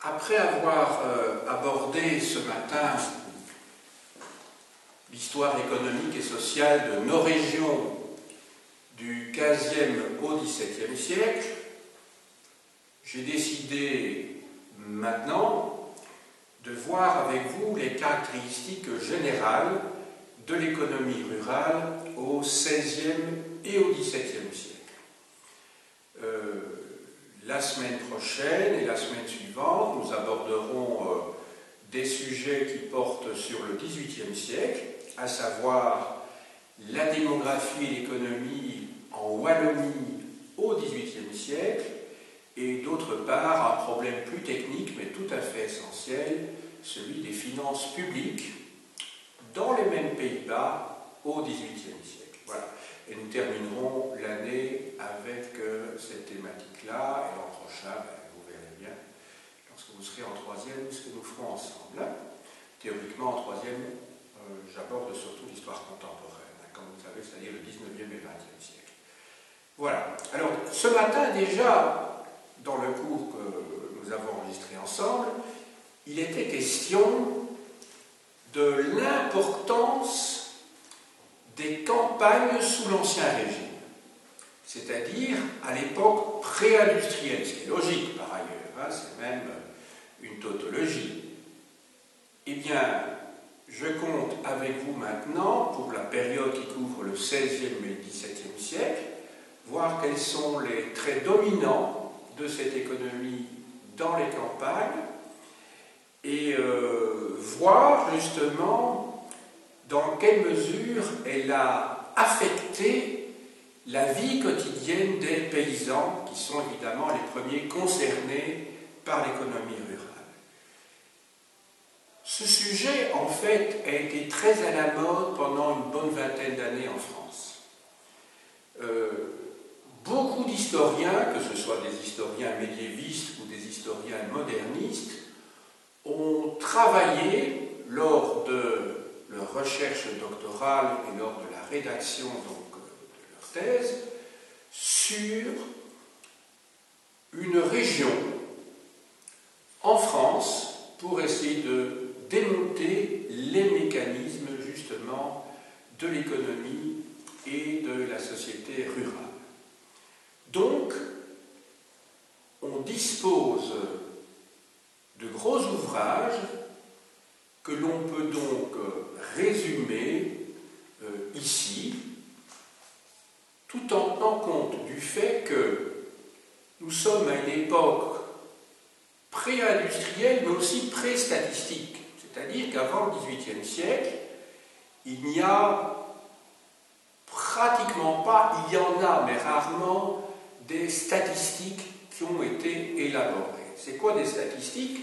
Après avoir abordé ce matin l'histoire économique et sociale de nos régions du XVe au XVIIe siècle, j'ai décidé maintenant de voir avec vous les caractéristiques générales de l'économie rurale au XVIe et au XVIIe siècle. La semaine prochaine et la semaine suivante, nous aborderons des sujets qui portent sur le XVIIIe siècle, à savoir la démographie et l'économie en Wallonie au XVIIIe siècle, et d'autre part un problème plus technique mais tout à fait essentiel, celui des finances publiques dans les mêmes Pays-Bas au XVIIIe siècle. Voilà. Et nous terminerons l'année avec cette thématique-là, et l'an prochain, vous verrez bien, lorsque vous serez en troisième, ce que nous ferons ensemble. Théoriquement, en troisième, j'aborde surtout l'histoire contemporaine, comme vous savez, c'est-à-dire le 19e et 20e siècle. Voilà. Alors, ce matin, déjà, dans le cours que nous avons enregistré ensemble, il était question de l'importance des campagnes sous l'Ancien Régime, c'est-à-dire à l'époque pré-industrielle, ce qui est logique par ailleurs, c'est même une tautologie. Eh bien, je compte avec vous maintenant, pour la période qui couvre le XVIe et le XVIIe siècle, voir quels sont les traits dominants de cette économie dans les campagnes et voir justement dans quelle mesure elle a affecté la vie quotidienne des paysans, qui sont évidemment les premiers concernés par l'économie rurale. Ce sujet, en fait, a été très à la mode pendant une bonne vingtaine d'années en France. Beaucoup d'historiens, que ce soit des historiens médiévistes ou des historiens modernistes, ont travaillé lors de leur recherche doctorale et lors de la rédaction donc, de leur thèse sur une région en France pour essayer de démonter les mécanismes justement de l'économie et de la société rurale. Donc, on dispose de gros ouvrages que l'on peut donc résumer ici, tout en tenant compte du fait que nous sommes à une époque pré-industrielle, mais aussi pré-statistique. C'est-à-dire qu'avant le XVIIIe siècle, il n'y a pratiquement pas, il y en a, mais rarement, des statistiques qui ont été élaborées. C'est quoi des statistiques ?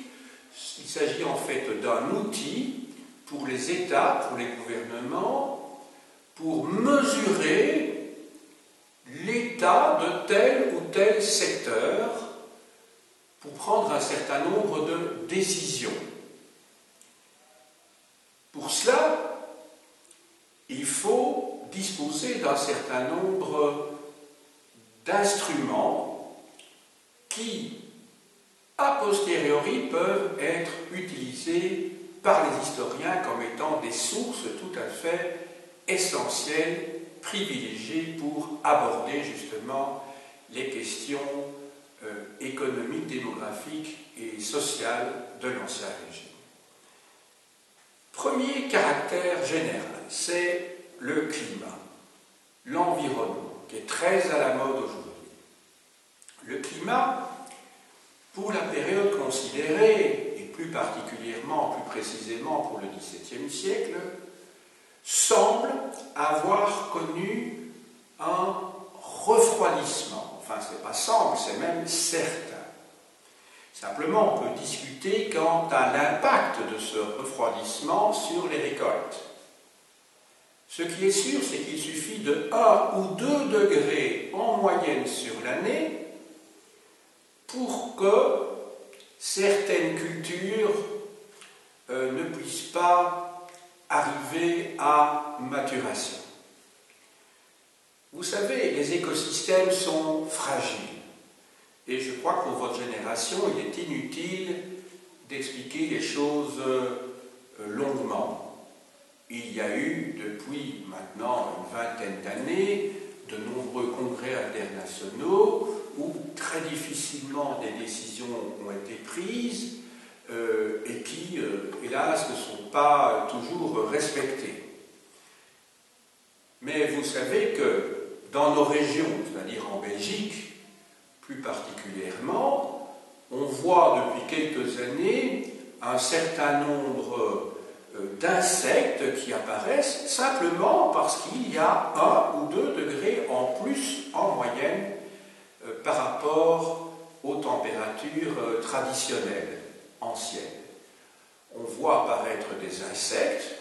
Il s'agit en fait d'un outil pour les États, pour les gouvernements, pour mesurer l'état de tel ou tel secteur, pour prendre un certain nombre de décisions. Pour cela, il faut disposer d'un certain nombre d'instruments qui, a posteriori, peuvent être utilisés par les historiens comme étant des sources tout à fait essentielles, privilégiées pour aborder justement les questions économiques, démographiques et sociales de l'Ancien Régime. Premier caractère général, c'est le climat, l'environnement, qui est très à la mode aujourd'hui. Le climat, pour la période considérée, et plus particulièrement, plus précisément pour le XVIIe siècle, semble avoir connu un refroidissement. Enfin, ce n'est pas semble, c'est même certain. Simplement, on peut discuter quant à l'impact de ce refroidissement sur les récoltes. Ce qui est sûr, c'est qu'il suffit de 1 ou 2 degrés en moyenne sur l'année pour que certaines cultures ne puissent pas arriver à maturation. Vous savez, les écosystèmes sont fragiles. Et je crois que pour votre génération, il est inutile d'expliquer les choses longuement. Il y a eu, depuis maintenant une vingtaine d'années, de nombreux congrès internationaux où très difficilement des décisions ont été prises et qui, hélas, ne sont pas toujours respectées. Mais vous savez que dans nos régions, c'est-à-dire en Belgique, plus particulièrement, on voit depuis quelques années un certain nombre d'insectes qui apparaissent simplement parce qu'il y a 1 ou 2 degrés en plus en moyenne par rapport aux températures traditionnelles, anciennes. On voit apparaître des insectes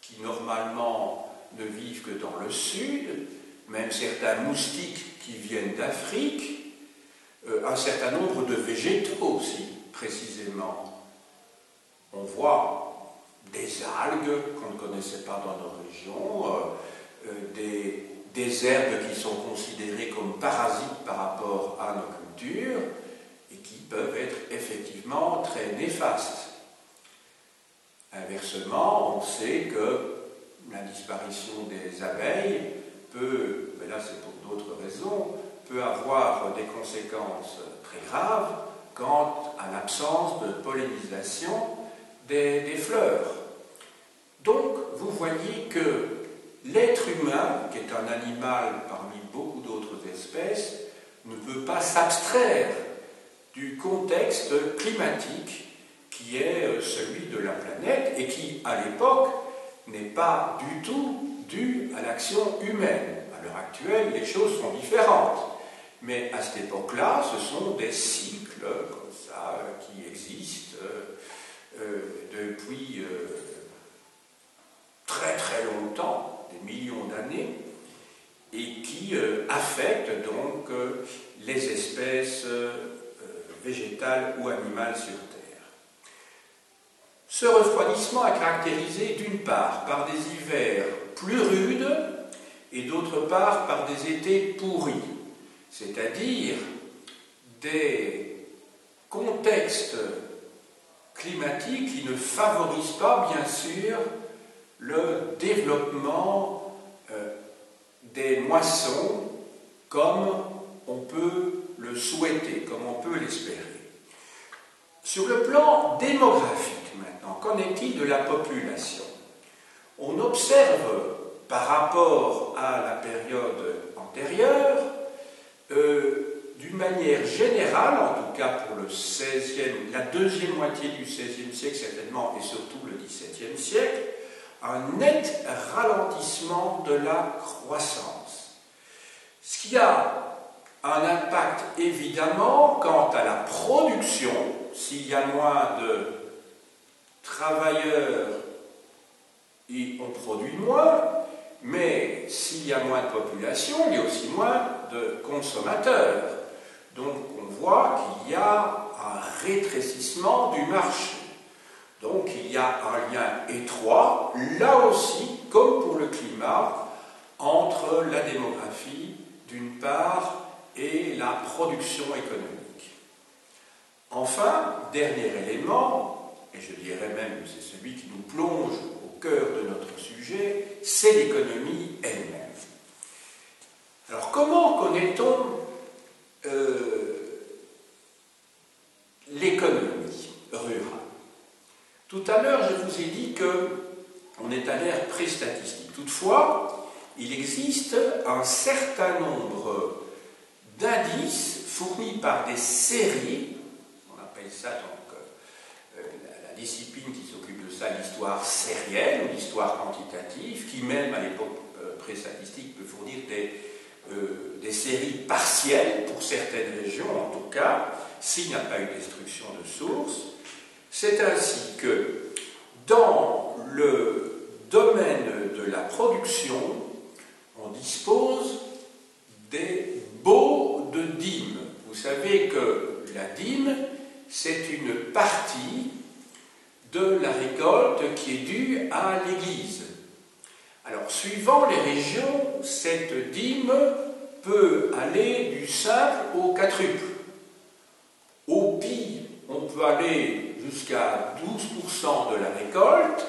qui normalement ne vivent que dans le sud, même certains moustiques qui viennent d'Afrique, un certain nombre de végétaux aussi, précisément. On voit des algues qu'on ne connaissait pas dans nos régions, des herbes qui sont considérées comme parasites par rapport à nos cultures et qui peuvent être effectivement très néfastes. Inversement, on sait que la disparition des abeilles peut, mais là c'est pour d'autres raisons, peut avoir des conséquences très graves quant à l'absence de pollinisation des fleurs. Donc, vous voyez que l'être humain, qui est un animal parmi beaucoup d'autres espèces, ne peut pas s'abstraire du contexte climatique qui est celui de la planète et qui, à l'époque, n'est pas du tout dû à l'action humaine. À l'heure actuelle, les choses sont différentes. Mais à cette époque-là, ce sont des cycles comme ça qui existent depuis très très longtemps, des millions d'années, et qui affectent donc les espèces végétales ou animales sur Terre. Ce refroidissement est caractérisé d'une part par des hivers plus rudes et d'autre part par des étés pourris, c'est-à-dire des contextes climatiques qui ne favorisent pas, bien sûr, le développement des moissons comme on peut le souhaiter, comme on peut l'espérer. Sur le plan démographique maintenant, qu'en est-il de la population? On observe par rapport à la période antérieure, d'une manière générale, en tout cas pour la deuxième moitié du XVIe siècle certainement, et surtout le XVIIe siècle, un net ralentissement de la croissance. Ce qui a un impact évidemment quant à la production. S'il y a moins de travailleurs, on produit moins, mais s'il y a moins de population, il y a aussi moins de consommateurs. Donc on voit qu'il y a un rétrécissement du marché. Donc il y a un lien étroit, là aussi, comme pour le climat, entre la démographie d'une part et la production économique. Enfin, dernier élément, et je dirais même que c'est celui qui nous plonge au cœur de notre sujet, c'est l'économie elle-même. Alors comment connaît-on l'économie rurale? Tout à l'heure, je vous ai dit qu'on est à l'ère pré-statistique. Toutefois, il existe un certain nombre d'indices fournis par des séries, on appelle ça donc la discipline qui s'occupe de ça, l'histoire sérielle ou l'histoire quantitative, qui même à l'époque pré-statistique peut fournir des séries partielles pour certaines régions, en tout cas, s'il n'y a pas eu destruction de sources. C'est ainsi que dans le domaine de la production, on dispose des baux de dîmes. Vous savez que la dîme, c'est une partie de la récolte qui est due à l'Église. Alors, suivant les régions, cette dîme peut aller du simple au quadruple. Au pire, on peut aller jusqu'à 12% de la récolte,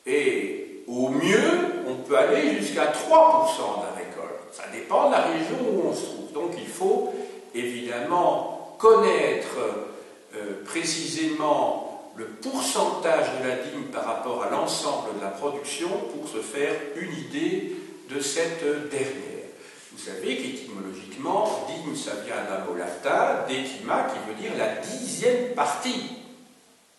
et au mieux, on peut aller jusqu'à 3% de la récolte. Ça dépend de la région où on se trouve. Donc il faut évidemment connaître précisément le pourcentage de la dîme par rapport à l'ensemble de la production pour se faire une idée de cette dernière. Vous savez qu'étymologiquement, dîme, ça vient d'un mot latin, décima, qui veut dire la 10e partie.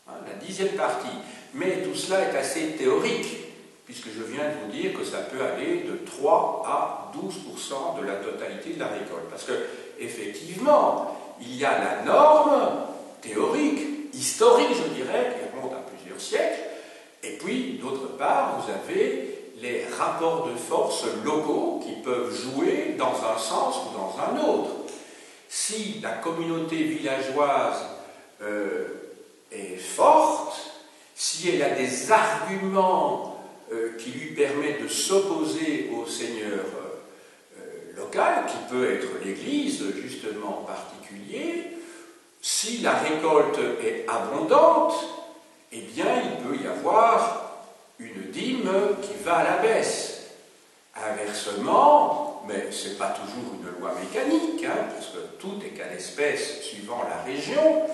Hein, la 10e partie. Mais tout cela est assez théorique, puisque je viens de vous dire que ça peut aller de 3 à 12% de la totalité de la récolte. Parce que, effectivement, il y a la norme théorique, historique, je dirais, qui remonte à plusieurs siècles, et puis, d'autre part, vous avez les rapports de force locaux qui peuvent jouer dans un sens ou dans un autre. Si la communauté villageoise est forte, si elle a des arguments qui lui permettent de s'opposer au seigneur local, qui peut être l'Église justement en particulier, si la récolte est abondante, eh bien il peut y avoir une dîme qui va à la baisse. Inversement, mais ce n'est pas toujours une loi mécanique, hein, parce que tout est cas d'espèce suivant la région,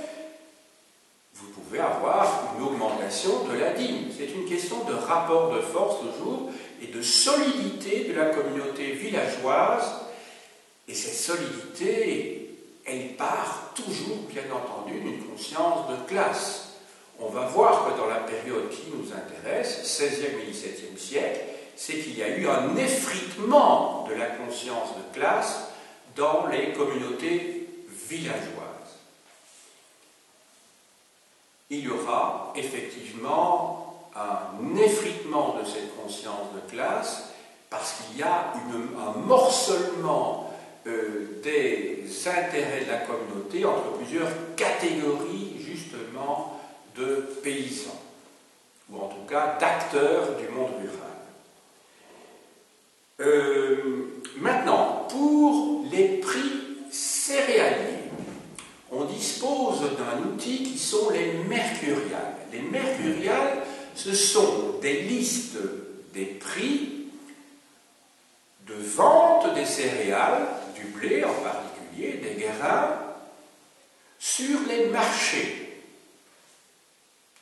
vous pouvez avoir une augmentation de la dîme. C'est une question de rapport de force toujours et de solidité de la communauté villageoise. Et cette solidité, elle part toujours, bien entendu, d'une conscience de classe. On va voir que dans la période qui nous intéresse, 16e et 17e siècle, c'est qu'il y a eu un effritement de la conscience de classe dans les communautés villageoises. Il y aura effectivement un effritement de cette conscience de classe parce qu'il y a un morcellement des intérêts de la communauté entre plusieurs catégories justement de paysans, ou en tout cas d'acteurs du monde rural. Maintenant, pour les prix céréaliers, on dispose d'un outil qui sont les mercuriales. Les mercuriales, ce sont des listes des prix de vente des céréales, du blé en particulier, des grains, sur les marchés.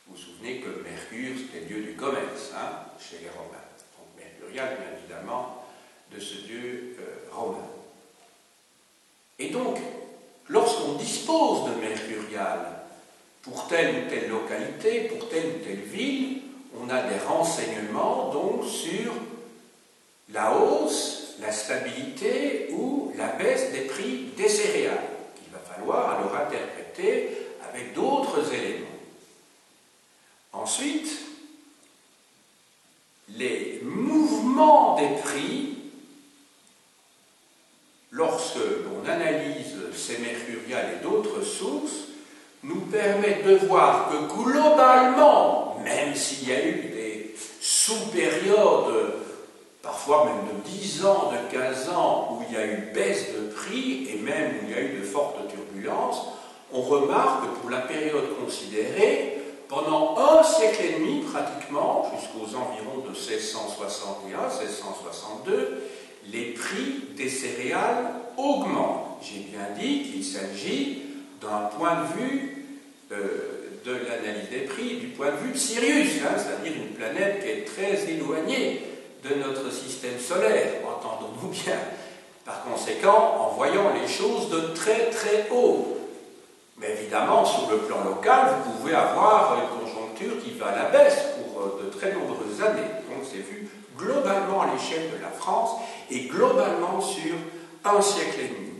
Vous vous souvenez que Mercure, c'était le dieu du commerce, hein, chez les Romains. Donc Mercurial, bien évidemment, de ce dieu romain. Et donc, lorsqu'on dispose de Mercurial pour telle ou telle localité, pour telle ou telle ville, on a des renseignements donc sur la hausse, la stabilité ou la baisse des prix des céréales, qu'il va falloir alors interpréter avec d'autres éléments. Ensuite, les mouvements des prix, lorsque l'on analyse ces mercuriales et d'autres sources, nous permettent de voir que globalement, même s'il y a eu des sous-périodes, parfois même de 10 ans, de 15 ans, où il y a eu baisse de prix, et même où il y a eu de fortes turbulences, on remarque que pour la période considérée, pendant un siècle et demi pratiquement, jusqu'aux environs de 1661-1662, les prix des céréales augmentent. J'ai bien dit qu'il s'agit d'un point de vue de l'analyse des prix, du point de vue de Sirius, hein, c'est-à-dire une planète qui est très éloignée de notre système solaire, entendons-nous bien. Par conséquent, en voyant les choses de très très haut. Mais évidemment, sur le plan local, vous pouvez avoir une conjoncture qui va à la baisse pour de très nombreuses années. Donc c'est vu globalement à l'échelle de la France et globalement sur un siècle et demi.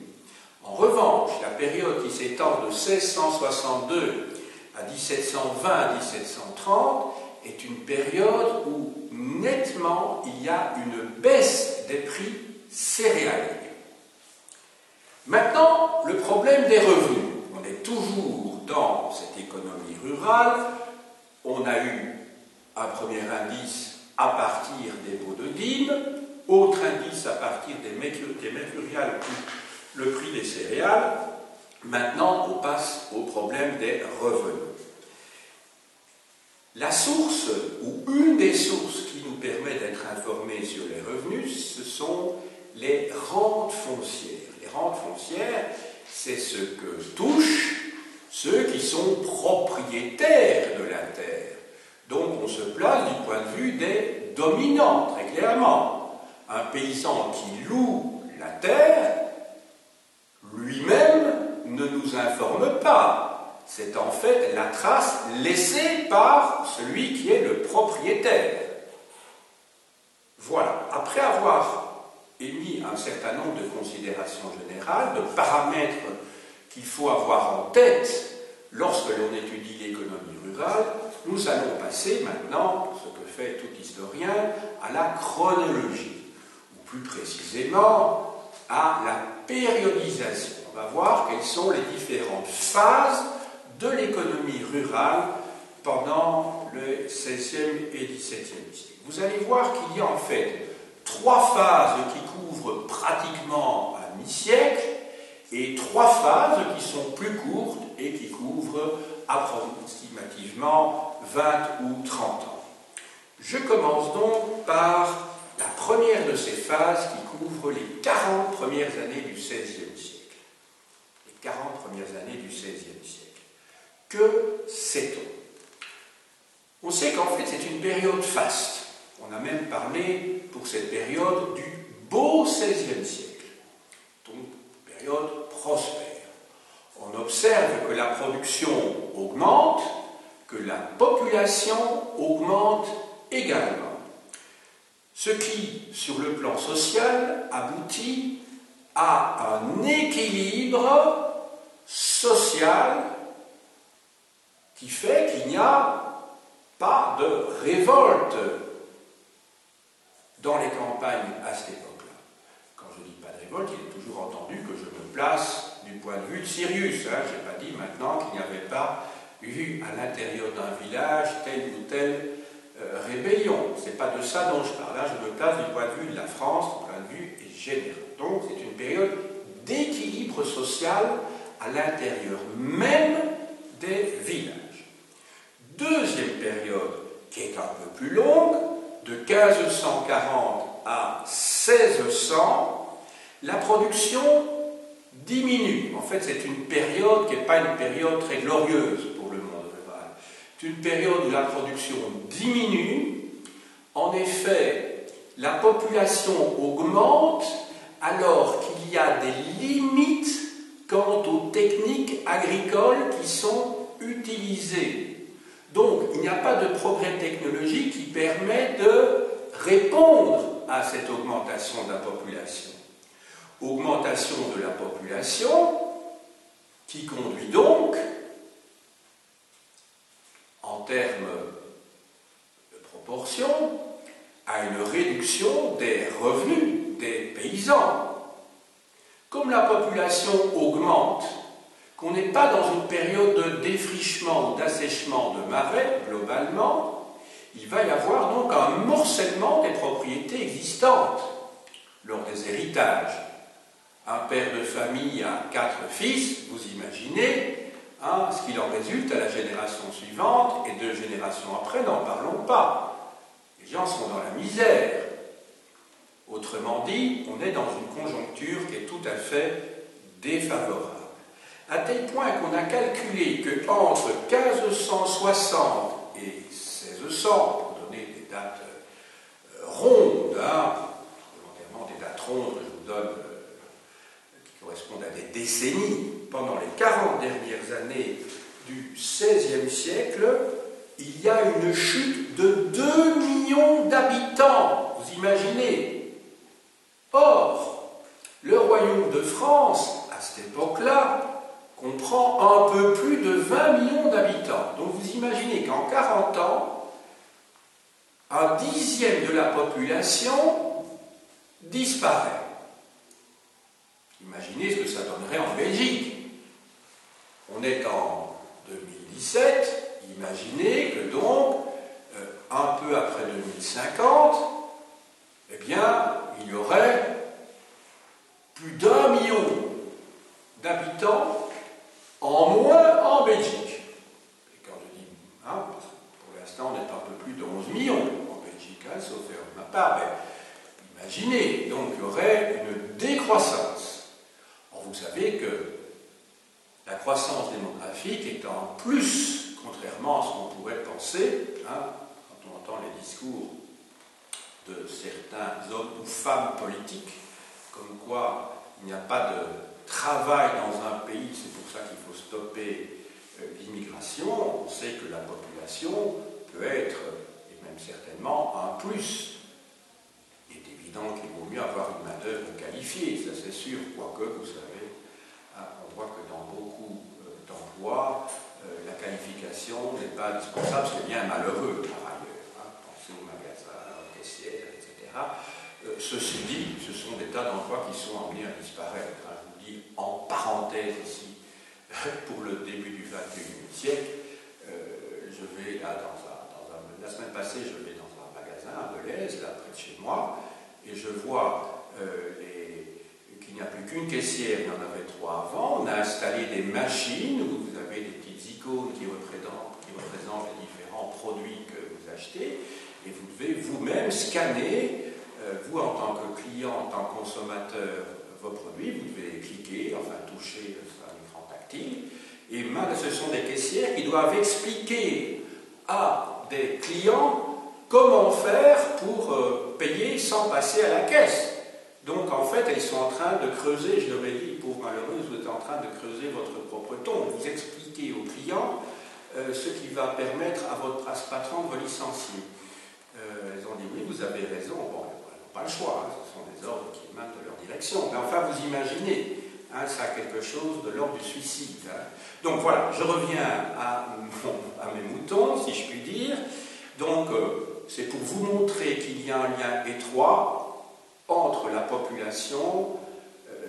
En revanche, la période qui s'étend de 1662 à 1720 à 1730 est une période où nettement il y a une baisse des prix céréaliers. Maintenant, le problème des revenus. On est toujours dans cette économie rurale. On a eu un premier indice à partir des baux de dîme, autre indice à partir des mercuriales, le prix des céréales. Maintenant, on passe au problème des revenus. La source, ou une des sources qui nous permet d'être informés sur les revenus, ce sont les rentes foncières. Les rentes foncières, c'est ce que touchent ceux qui sont propriétaires de la terre. Donc on se place du point de vue des dominants, très clairement. Un paysan qui loue la terre, lui-même ne nous informe pas. C'est en fait la trace laissée par celui qui est le propriétaire. Voilà. Après avoir émis un certain nombre de considérations générales, de paramètres qu'il faut avoir en tête lorsque l'on étudie l'économie rurale, nous allons passer maintenant, ce que fait tout historien, à la chronologie, ou plus précisément à la périodisation. On va voir quelles sont les différentes phases de l'économie rurale pendant le XVIe et XVIIe siècle. Vous allez voir qu'il y a en fait trois phases qui couvrent pratiquement un demi-siècle et trois phases qui sont plus courtes et qui couvrent approximativement 20 ou 30 ans. Je commence donc par la première de ces phases qui couvre les 40 premières années du XVIe siècle. Les 40 premières années du XVIe siècle. Que sait-on? On sait qu'en fait c'est une période faste. On a même parlé pour cette période du beau XVIe siècle. Donc, période prospère. On observe que la production augmente, que la population augmente également. Ce qui, sur le plan social, aboutit à un équilibre social qui fait qu'il n'y a pas de révolte dans les campagnes à cette époque-là. Quand je dis pas de révolte, il est toujours entendu que je me place du point de vue de Sirius. Je n'ai pas dit maintenant qu'il n'y avait pas eu à l'intérieur d'un village telle ou telle rébellion. Ce n'est pas de ça dont je parle. Là, je me place du point de vue de la France, du point de vue général. Donc, c'est une période d'équilibre social à l'intérieur même des villages. Deuxième période, qui est un peu plus longue, de 1540 à 1600, la production diminue. En fait, c'est une période qui n'est pas une période très glorieuse pour le monde rural. C'est une période où la production diminue. En effet, la population augmente alors qu'il y a des limites quant aux techniques agricoles qui sont utilisées. Donc, il n'y a pas de progrès technologique qui permet de répondre à cette augmentation de la population. Augmentation de la population qui conduit donc, en termes de proportion, à une réduction des revenus des paysans. Comme la population augmente, qu'on n'est pas dans une période de défrichement ou d'assèchement de marais, globalement, il va y avoir donc un morcellement des propriétés existantes lors des héritages. Un père de famille a 4 fils, vous imaginez, ce qu'il en résulte à la génération suivante et 2 générations après, n'en parlons pas. Les gens sont dans la misère. Autrement dit, on est dans une conjoncture qui est tout à fait défavorable. À tel point qu'on a calculé qu'entre 1560 et 1600, pour donner des dates rondes, volontairement des dates rondes, je vous donne, qui correspondent à des décennies, pendant les 40 dernières années du XVIe siècle, il y a une chute de 2 millions d'habitants, vous imaginez. Or, le royaume de France, à cette époque-là, comprend un peu plus de 20 millions d'habitants. Donc vous imaginez qu'en 40 ans, un dixième de la population disparaît. Imaginez ce que ça donnerait en Belgique. On est en 2017, imaginez que donc, un peu après 2050, eh bien, il y aurait plus d'1 million d'habitants en moins en Belgique. Et quand je dis, parce que pour l'instant, démographique est en plus, contrairement à ce qu'on pourrait penser, hein, quand on entend les discours de certains hommes ou femmes politiques, comme quoi il n'y a pas de travail dans un pays, c'est pour ça qu'il faut stopper l'immigration. On sait que la population peut être, et même certainement, un plus. Il est évident qu'il vaut mieux avoir une main-d'œuvre qualifiée, ça c'est sûr, quoique, vous savez, on voit que dans beaucoup d'emplois, la qualification n'est pas indispensable, c'est bien malheureux par ailleurs. Pensez aux magasins, aux caissières, etc. Ceci dit, ce sont des tas d'emplois qui sont amenés à disparaître. Je vous dis en parenthèse ici, pour le début du XXIe siècle, je vais là la semaine passée, je vais dans un magasin à Belaise, là près de chez moi, et je vois qu'il n'y a plus qu'une caissière, il y en avait 3 avant. On a installé des machines où vous avez des petites icônes qui représentent les différents produits que vous achetez, et vous devez vous-même scanner, vous en tant que client, en tant que consommateur, vos produits, vous devez cliquer, enfin toucher un écran tactile, et ce sont des caissières qui doivent expliquer à des clients comment faire pour payer sans passer à la caisse. Donc en fait, elles sont en train de creuser, je leur ai dit, pauvre malheureuse, vous êtes en train de creuser votre propre tombe. Vous expliquez aux clients ce qui va permettre à votre patron de vous licencier. Elles ont dit oui, vous avez raison. Bon, elles n'ont pas le choix, hein, ce sont des ordres qui émanent de leur direction. Mais enfin, vous imaginez, hein, ça a quelque chose de l'ordre du suicide. Hein. Donc voilà, je reviens à mes moutons, si je puis dire. Donc, c'est pour vous montrer qu'il y a un lien étroit entre la population,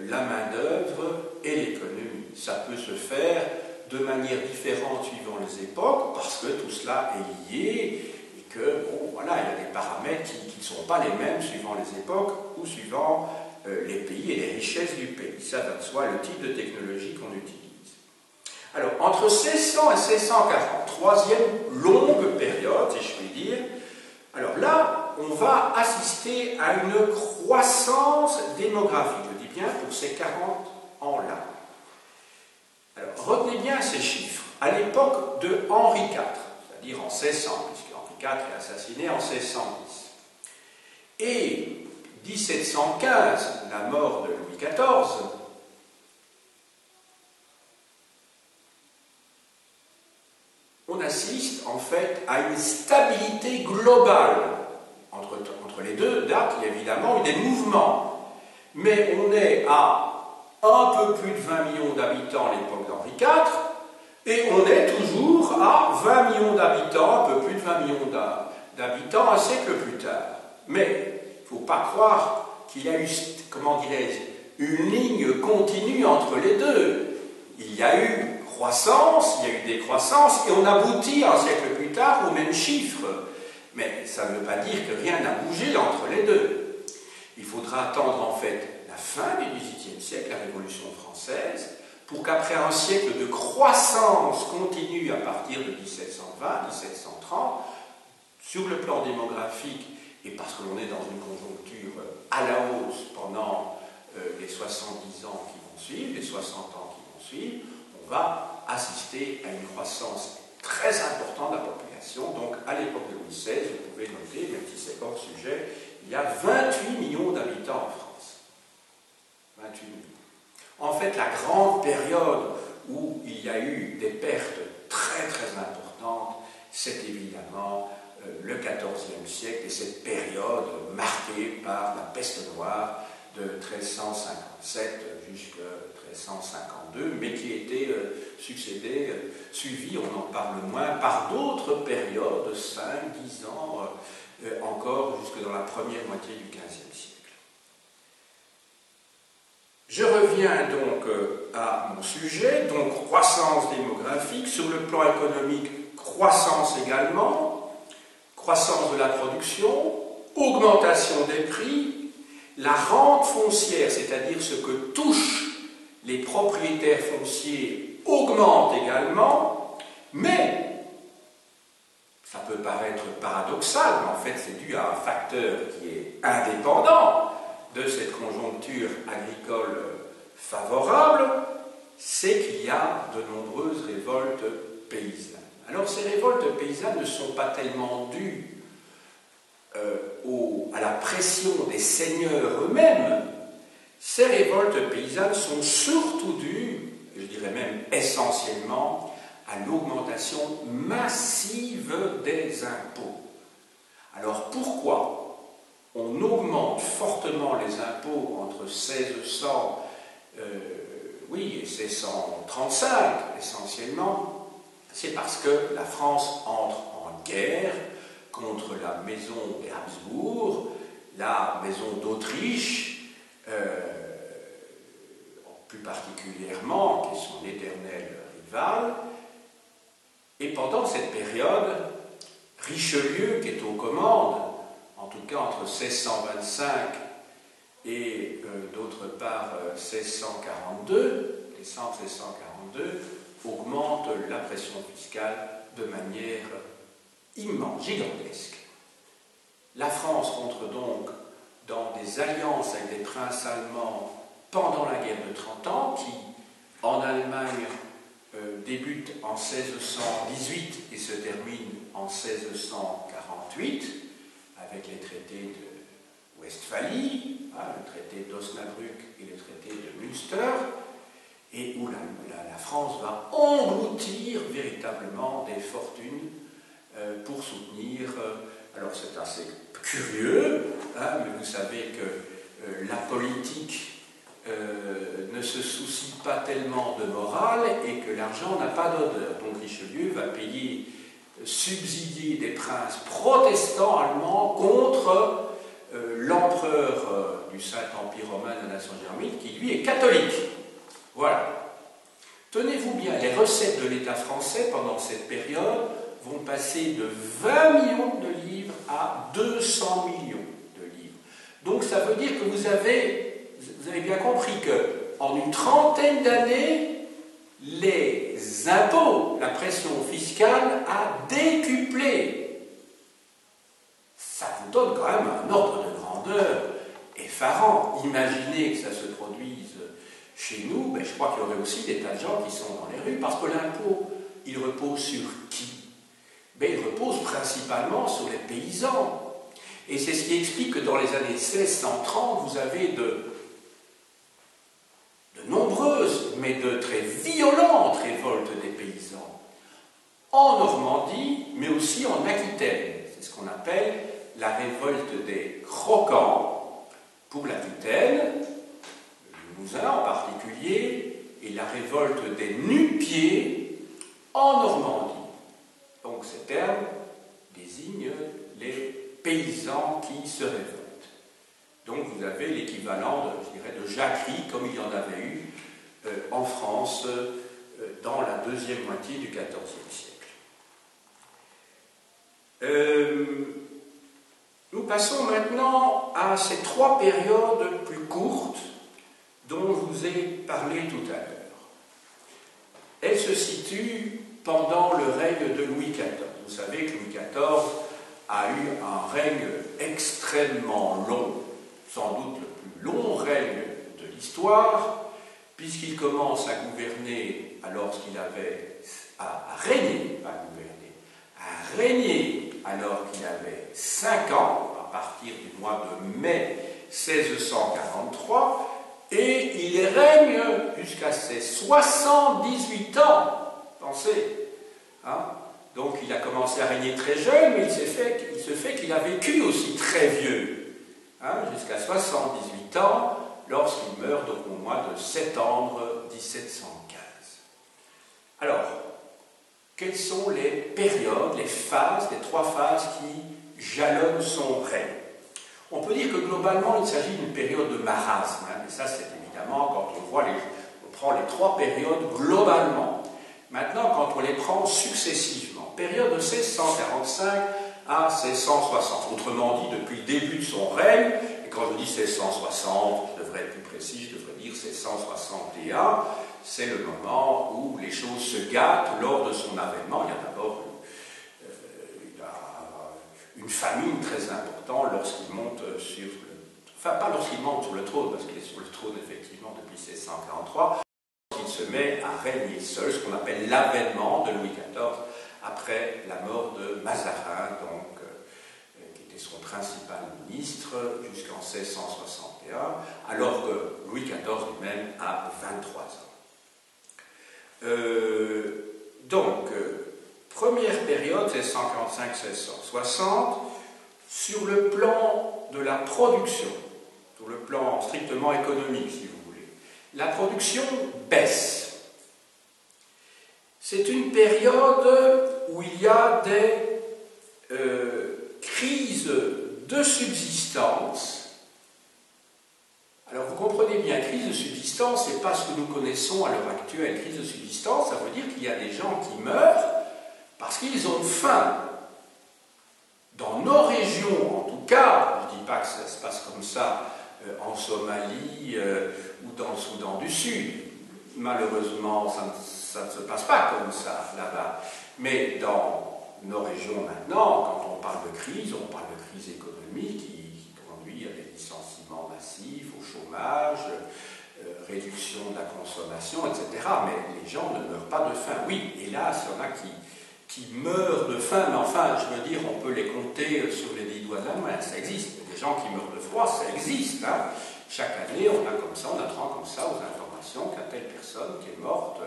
la main-d'œuvre et l'économie. Ça peut se faire de manière différente suivant les époques, parce que tout cela est lié, et que, bon, voilà, il y a des paramètres qui ne sont pas les mêmes suivant les époques ou suivant les pays et les richesses du pays. Ça va de soi, le type de technologie qu'on utilise. Alors, entre 1600 et 1640, troisième longue période, si je puis dire, alors là, on va assister à une croissance démographique, je dis bien pour ces 40 ans-là. Alors, retenez bien ces chiffres. À l'époque de Henri IV, c'est-à-dire en 1600, puisque Henri IV est assassiné en 1610, et 1715, la mort de Louis XIV, on assiste en fait à une stabilité globale. Entre les deux dates, il y a évidemment eu des mouvements. Mais on est à un peu plus de 20 millions d'habitants à l'époque d'Henri IV, et on est toujours à 20 millions d'habitants, un peu plus de 20 millions d'habitants un siècle plus tard. Mais il ne faut pas croire qu'il y a eu, comment dirais-je, une ligne continue entre les deux. Il y a eu croissance, il y a eu décroissance, et on aboutit un siècle plus tard au même chiffre. Mais ça ne veut pas dire que rien n'a bougé entre les deux. Il faudra attendre en fait la fin du XVIIIe siècle, la Révolution française, pour qu'après un siècle de croissance continue à partir de 1720, 1730, sur le plan démographique, et parce que l'on est dans une conjoncture à la hausse pendant les 70 ans qui vont suivre, les 60 ans qui vont suivre, on va assister à une croissance très importante de la population. Donc, à l'époque de Louis XVI, vous pouvez noter, même si c'est hors sujet, il y a 28 millions d'habitants en France. 28 millions. En fait, la grande période où il y a eu des pertes très très importantes, c'est évidemment le XIVe siècle et cette période marquée par la peste noire de 1357 jusqu'à 1352, mais qui était suivie, on en parle moins, par d'autres périodes, 5, 10 ans, encore jusque dans la première moitié du XVe siècle. Je reviens donc à mon sujet, donc croissance démographique, sur le plan économique, croissance également, croissance de la production, augmentation des prix, la rente foncière, c'est-à-dire ce que touchent les propriétaires fonciers, augmente également, mais ça peut paraître paradoxal, mais en fait c'est dû à un facteur qui est indépendant de cette conjoncture agricole favorable, c'est qu'il y a de nombreuses révoltes paysannes. Alors ces révoltes paysannes ne sont pas tellement dues à la pression des seigneurs eux-mêmes. Ces révoltes paysannes sont surtout dues, je dirais même essentiellement, à l'augmentation massive des impôts. Alors pourquoi on augmente fortement les impôts entre 1600 et 1635 essentiellement? C'est parce que la France entre en guerre contre la maison des Habsbourg, la maison d'Autriche, plus particulièrement, qui est son éternel rival. Et pendant cette période, Richelieu, qui est aux commandes, en tout cas entre 1625 et d'autre part 1642, décembre 1642, augmente la pression fiscale de manière immense, gigantesque. La France entre donc dans des alliances avec des princes allemands pendant la guerre de 30 ans, qui, en Allemagne, débute en 1618 et se termine en 1648, avec les traités de Westphalie, le traité d'Osnabrück et le traité de Münster, et où la France va engloutir véritablement des fortunes pour soutenir. Alors c'est assez curieux, mais vous savez que la politique ne se soucie pas tellement de morale et que l'argent n'a pas d'odeur. Donc Richelieu va payer, subsidier des princes protestants allemands contre l'empereur du Saint-Empire romain de la Nation germanique, qui lui est catholique. Voilà. Tenez-vous bien, les recettes de l'État français pendant cette période vont passer de 20 millions de livres à 200 millions de livres. Donc ça veut dire que vous avez bien compris qu'en une trentaine d'années, les impôts, la pression fiscale a décuplé. Ça vous donne quand même un ordre de grandeur effarant. Imaginez que ça se produise chez nous, je crois qu'il y aurait aussi des tas de gens qui sont dans les rues, parce que l'impôt, il repose sur qui? Il repose principalement sur les paysans. Et c'est ce qui explique que dans les années 1630, vous avez de nombreuses, mais de très violentes révoltes des paysans. En Normandie, mais aussi en Aquitaine. C'est ce qu'on appelle la révolte des croquants pour l'Aquitaine, le Limousin en particulier, et la révolte des nu-pieds en Normandie. Donc ces termes désignent les paysans qui se révoltent. Donc vous avez l'équivalent, je dirais, de jacquerie, comme il y en avait eu en France dans la deuxième moitié du XIVe siècle. Nous passons maintenant à ces trois périodes plus courtes dont je vous ai parlé tout à l'heure. Elles se situent pendant le règne de Louis XIV. Vous savez que Louis XIV a eu un règne extrêmement long, sans doute le plus long règne de l'histoire, puisqu'il commence à gouverner alors qu'il avait à régner alors qu'il avait 5 ans, à partir du mois de mai 1643, et il règne jusqu'à ses 78 ans. Pensez, Donc il a commencé à régner très jeune, mais il se fait qu'il a vécu aussi très vieux, jusqu'à 78 ans, lorsqu'il meurt donc au mois de septembre 1715. Alors, quelles sont les périodes, les phases, les trois phases qui jalonnent son règne? On peut dire que globalement, il s'agit d'une période de marasme, et ça c'est évidemment quand on prend les trois périodes globalement. Maintenant, quand on les prend successivement, période de 1645 à 1660, autrement dit, depuis le début de son règne, et quand je dis 1660, je devrais être plus précis, je devrais dire 1661, c'est le moment où les choses se gâtent lors de son avènement. Il y a d'abord une famine très importante lorsqu'il monte sur pas lorsqu'il monte sur le trône, parce qu'il est sur le trône effectivement depuis 1643, il il se met à régner seul, ce qu'on appelle l'avènement de Louis XIV après la mort de Mazarin, donc, qui était son principal ministre jusqu'en 1661, alors que Louis XIV lui-même a 23 ans. Première période, 1645-1660, sur le plan de la production, sur le plan strictement économique, si vous voulez. La production baisse. C'est une période où il y a des crises de subsistance. Alors vous comprenez bien, crise de subsistance, ce n'est pas ce que nous connaissons à l'heure actuelle. Crise de subsistance, ça veut dire qu'il y a des gens qui meurent parce qu'ils ont faim. Dans nos régions, en tout cas, je ne dis pas que ça se passe comme ça en Somalie ou dans le Soudan du Sud. Malheureusement, ça ne se passe pas comme ça là-bas. Mais dans nos régions maintenant, quand on parle de crise économique qui conduit à des licenciements massifs, au chômage, réduction de la consommation, etc. Mais les gens ne meurent pas de faim. Oui, hélas, il y en a qui meurent de faim, mais enfin, je veux dire, on peut les compter sur les 10 doigts de la main, ça existe. Il y a des gens qui meurent de froid, ça existe. Hein. Chaque année, on apprend comme ça aux informations qu'à telle personne qui est morte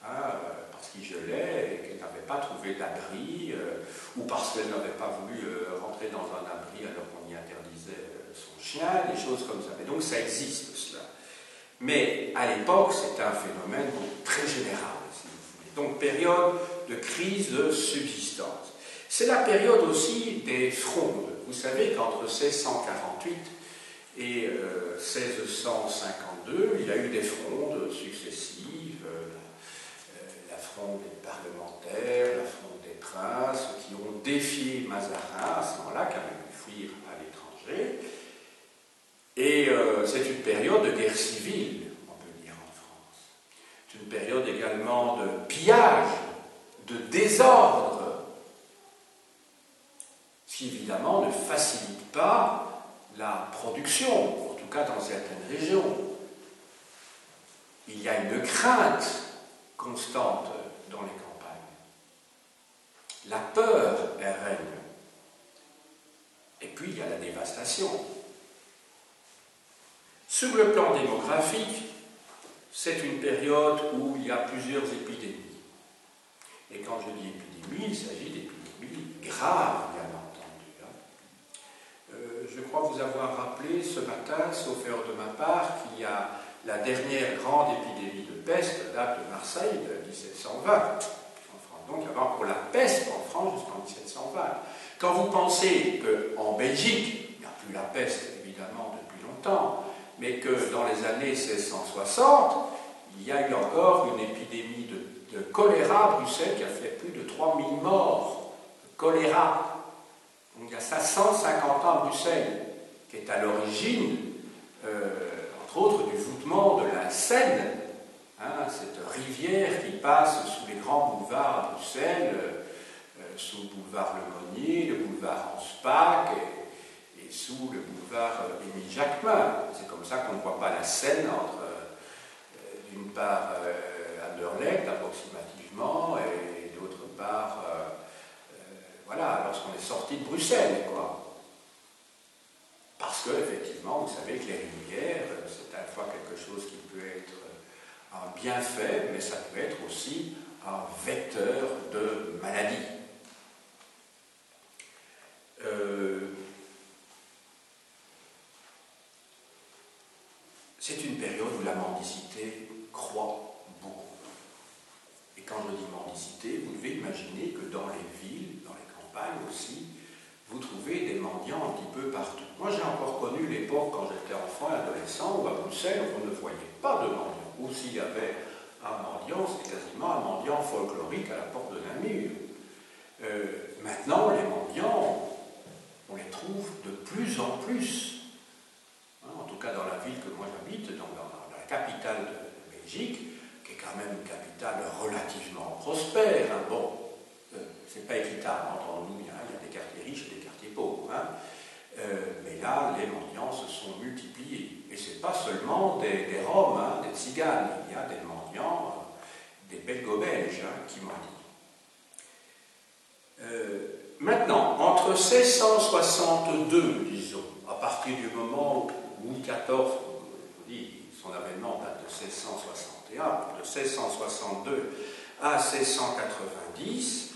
parce qu'il gelait et qu'elle n'avait pas trouvé d'abri, ou parce qu'elle n'avait pas voulu rentrer dans un abri alors qu'on y interdisait son chien, des choses comme ça. Mais donc ça existe, cela. Mais à l'époque, c'était un phénomène très général, si vous voulez. Donc période de crise de subsistance. C'est la période aussi des frondes. Vous savez qu'entre 1648 et 1652, il y a eu des frondes successives, la fronde des parlementaires, la fronde des princes, qui ont défié Mazarin à ce moment-là, qui avait pu fuir à l'étranger. Et c'est une période de guerre civile, on peut dire, en France. C'est une période également de pillage, de désordre, ce qui évidemment ne facilite pas la production, en tout cas dans certaines régions. Il y a une crainte constante dans les campagnes. La peur, elle règne. Et puis il y a la dévastation. Sur le plan démographique, c'est une période où il y a plusieurs épidémies. Et quand je dis épidémie, il s'agit d'épidémies graves, bien entendu. Je crois vous avoir rappelé ce matin, sauf erreur de ma part, qu'il y a la dernière grande épidémie de peste, date de Marseille, de 1720. En France. Donc il y avait encore la peste en France jusqu'en 1720. Quand vous pensez qu'en Belgique, il n'y a plus la peste évidemment depuis longtemps, mais que dans les années 1660, il y a eu encore une épidémie de choléra à Bruxelles qui a fait plus de 3000 morts. Choléra. Donc il y a ça 150 ans à Bruxelles, qui est à l'origine, entre autres, du voûtement de la Seine, cette rivière qui passe sous les grands boulevards à Bruxelles, sous le boulevard Le Monnier, le boulevard Anspach et sous le boulevard Émile Jacquemin. C'est comme ça qu'on ne voit pas la Seine entre, d'une part, Anderlecht, approximativement, et d'autre part, voilà, lorsqu'on est sorti de Bruxelles, quoi. Parce que, effectivement, vous savez que les rivières, c'est à la fois quelque chose qui peut être un bienfait, mais ça peut être aussi un vecteur de maladie. C'est une période où la mendicité croît beaucoup. Et quand je dis mendicité, vous devez imaginer que dans les villes, dans les campagnes aussi, vous trouvez des mendiants un petit peu partout. Moi, j'ai encore connu l'époque, quand j'étais enfant et adolescent, où à Bruxelles, on ne voyait pas de mendiants. Ou s'il y avait un mendiant, c'était quasiment un mendiant folklorique à la porte de Namur. Maintenant, les mendiants, on les trouve de plus en plus. En tout cas, dans la ville que moi j'habite, dans la capitale de Belgique, qui est quand même une capitale relativement prospère. Bon, c'est pas équitable, entendons-nous bien, il y a des quartiers riches et des quartiers pauvres. Mais là, les mendiants se sont multipliés. Et ce n'est pas seulement des Roms, des Tziganes, il y a des mendiants témoignant des belgo-belges qui m'ont dit. Maintenant, entre 1662, disons, à partir du moment où Louis XIV, je vous dis, son avènement date de 1661, de 1662 à 1690,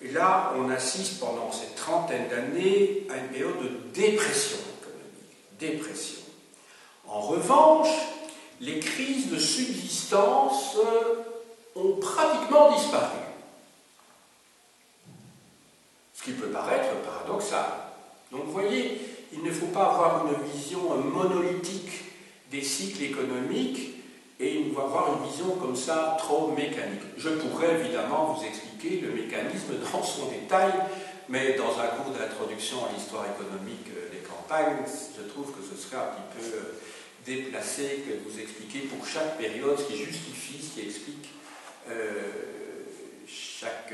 et là, on assiste pendant cette trentaine d'années à une période de dépression économique. Dépression. En revanche, les crises de subsistance ont pratiquement disparu. Ce qui peut paraître paradoxal. Donc, vous voyez, il ne faut pas avoir une vision monolithique des cycles économiques et il faut avoir une vision comme ça trop mécanique. Je pourrais évidemment vous expliquer le mécanisme dans son détail, mais dans un cours d'introduction à l'histoire économique des campagnes, je trouve que ce serait un petit peu déplacé que de vous expliquer pour chaque période ce qui justifie, ce qui explique chaque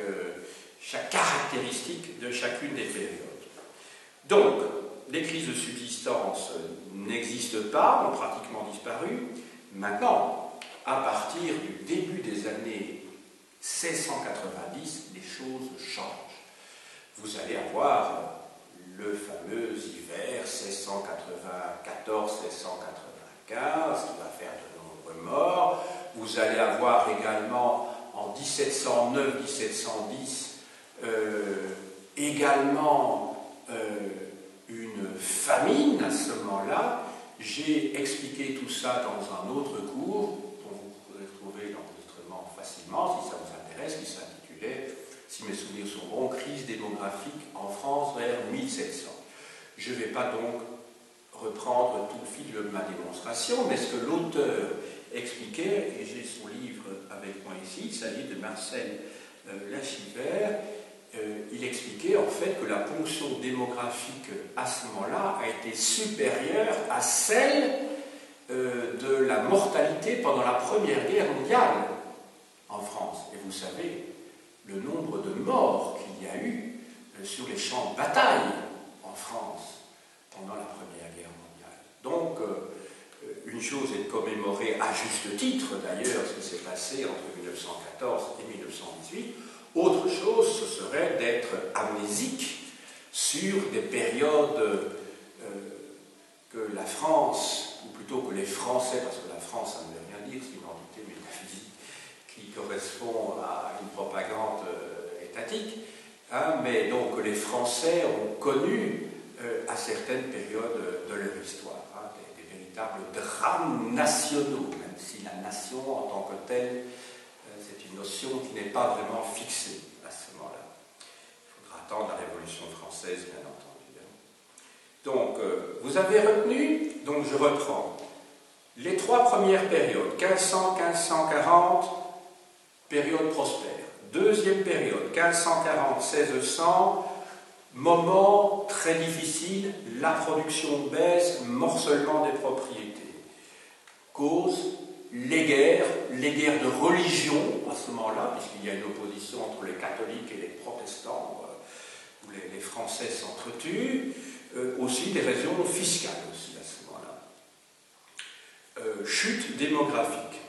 caractéristique de chacune des périodes. Donc, les crises de subsistance n'existent pas, ont pratiquement disparu. Maintenant, à partir du début des années 1690, les choses changent. Vous allez avoir le fameux hiver 1694-1695, qui va faire de nombreux morts. Vous allez avoir également en 1709-1710 également une famine à ce moment-là. J'ai expliqué tout ça dans un autre cours, dont vous pourrez trouver l'enregistrement facilement, si ça vous intéresse, qui s'intitulait, si mes souvenirs sont bons, Crise démographique en France vers 1700. Je ne vais pas donc reprendre tout le fil de ma démonstration, mais ce que l'auteur expliquait, et j'ai son livre avec moi ici, il s'agit de Marcel Lachivert. Il expliquait en fait que la ponction démographique à ce moment-là a été supérieure à celle de la mortalité pendant la Première Guerre mondiale en France. Et vous savez le nombre de morts qu'il y a eu sur les champs de bataille en France pendant la Première Guerre mondiale. Donc, une chose est de commémorer à juste titre d'ailleurs ce qui s'est passé entre 1914 et 1918. Autre chose, ce serait d'être amnésique sur des périodes que la France, ou plutôt que les Français, parce que la France, ça ne veut rien dire, c'est une entité métaphysique qui correspond à une propagande étatique, hein, mais donc les Français ont connu à certaines périodes de leur histoire hein, des véritables drames nationaux, même si la nation en tant que telle, c'est une notion qui n'est pas vraiment fixée à ce moment-là. Il faudra attendre la Révolution française, bien entendu. Donc, vous avez retenu, donc je reprends, les trois premières périodes, 1500-1540, période prospère. Deuxième période, 1540-1600, moment très difficile, la production baisse, morcellement des propriétés. Cause, les guerres de religion à ce moment-là, puisqu'il y a une opposition entre les catholiques et les protestants, où les Français s'entretuent, aussi des raisons fiscales aussi à ce moment-là. Chute démographique.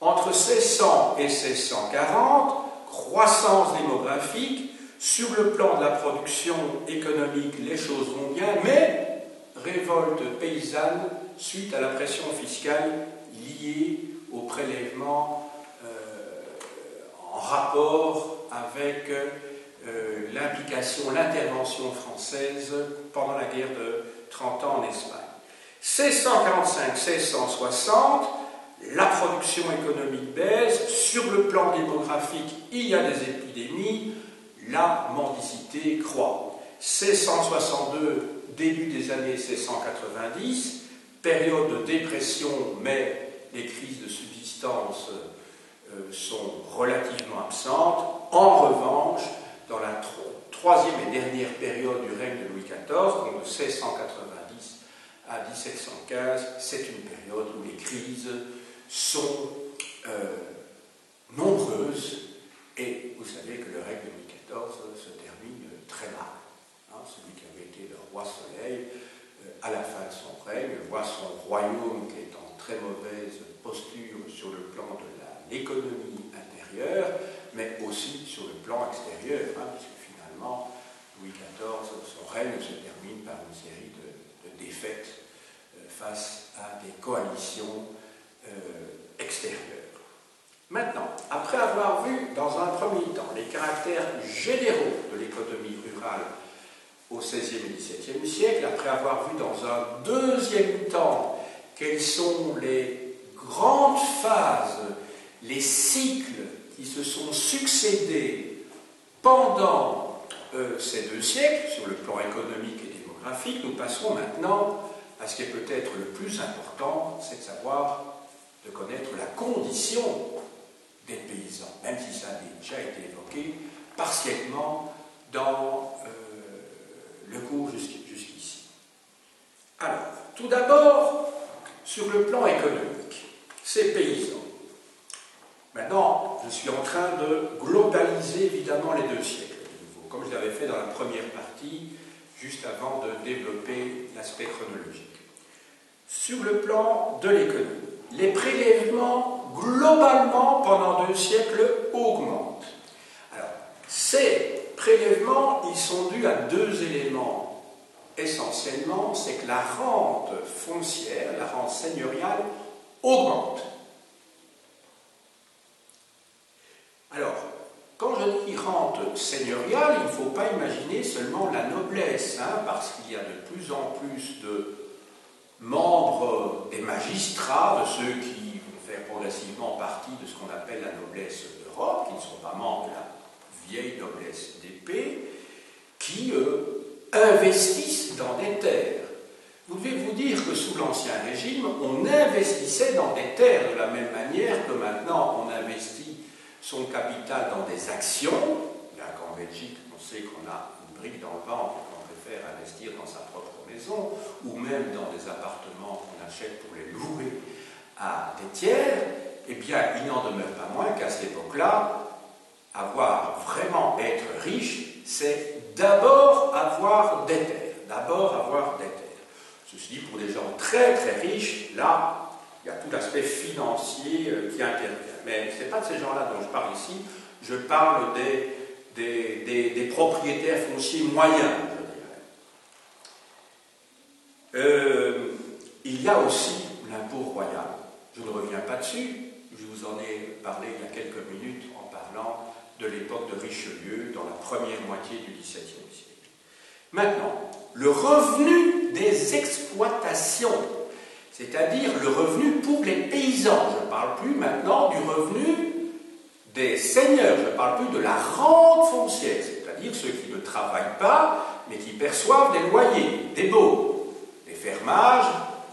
Entre 1600 et 1640, croissance démographique, sur le plan de la production économique, les choses vont bien, mais révolte paysanne suite à la pression fiscale liée au prélèvement en rapport avec l'implication, l'intervention française pendant la guerre de 30 ans en Espagne. 1645-1660, la production économique baisse, sur le plan démographique, il y a des épidémies, la mendicité croît. 1662, début des années 1690, période de dépression, mais les crises de subsistance sont relativement absentes. En revanche, dans la troisième et dernière période du règne de Louis XIV, donc de 1690 à 1715, c'est une période où les crises sont nombreuses, et vous savez que le règne de Louis XIV se termine très mal. Hein, celui qui avait été le roi Soleil, à la fin de son règne, voit son royaume qui est en très mauvaise posture sur le plan de la l'économie intérieure, mais aussi sur le plan extérieur, puisque finalement, Louis XIV, son règne se termine par une série de défaites face à des coalitions extérieures. Maintenant, après avoir vu dans un premier temps les caractères généraux de l'économie rurale au XVIe et XVIIe siècle, après avoir vu dans un deuxième temps quelles sont les grandes phases, les cycles qui se sont succédés pendant ces 2 siècles, sur le plan économique et démographique, nous passerons maintenant à ce qui est peut-être le plus important, c'est de savoir, de connaître la condition des paysans, même si ça a déjà été évoqué partiellement dans le cours jusqu'ici. Alors, tout d'abord, sur le plan économique, ces paysans. Maintenant, je suis en train de globaliser évidemment les 2 siècles, de nouveau, comme je l'avais fait dans la première partie, juste avant de développer l'aspect chronologique. Sur le plan de l'économie, les prélèvements, globalement, pendant 2 siècles, augmentent. Alors, ces prélèvements, ils sont dus à 2 éléments essentiellement, c'est que la rente foncière, la rente seigneuriale, augmente. Alors, quand je dis rente seigneuriale, il ne faut pas imaginer seulement la noblesse, parce qu'il y a de plus en plus de membres des magistrats, de ceux qui vont faire progressivement partie de ce qu'on appelle la noblesse d'Europe, qui ne sont pas membres de la vieille noblesse d'épée, qui investissent dans des terres. Vous devez vous dire que sous l'Ancien Régime, on investissait dans des terres de la même manière que maintenant on investit son capital dans des actions. Bien qu'en Belgique, on sait qu'on a une brique dans le ventre et qu'on préfère investir dans sa propre maison, ou même dans des appartements qu'on achète pour les louer à des tiers, eh bien, il n'en demeure pas moins qu'à cette époque-là, vraiment être riche, c'est d'abord avoir des terres. D'abord avoir des terres. Ceci dit, pour des gens très très riches, là, il y a tout l'aspect financier qui intervient. Mais ce n'est pas de ces gens-là dont je parle ici, je parle des propriétaires fonciers moyens, je dirais. Il y a aussi l'impôt royal. Je ne reviens pas dessus, je vous en ai parlé il y a quelques minutes en parlant de l'époque de Richelieu, dans la première moitié du XVIIe siècle. Maintenant, le revenu des exploitations, c'est-à-dire le revenu pour les paysans. Je ne parle plus maintenant du revenu des seigneurs, je ne parle plus de la rente foncière, c'est-à-dire ceux qui ne travaillent pas, mais qui perçoivent des loyers, des baux, des fermages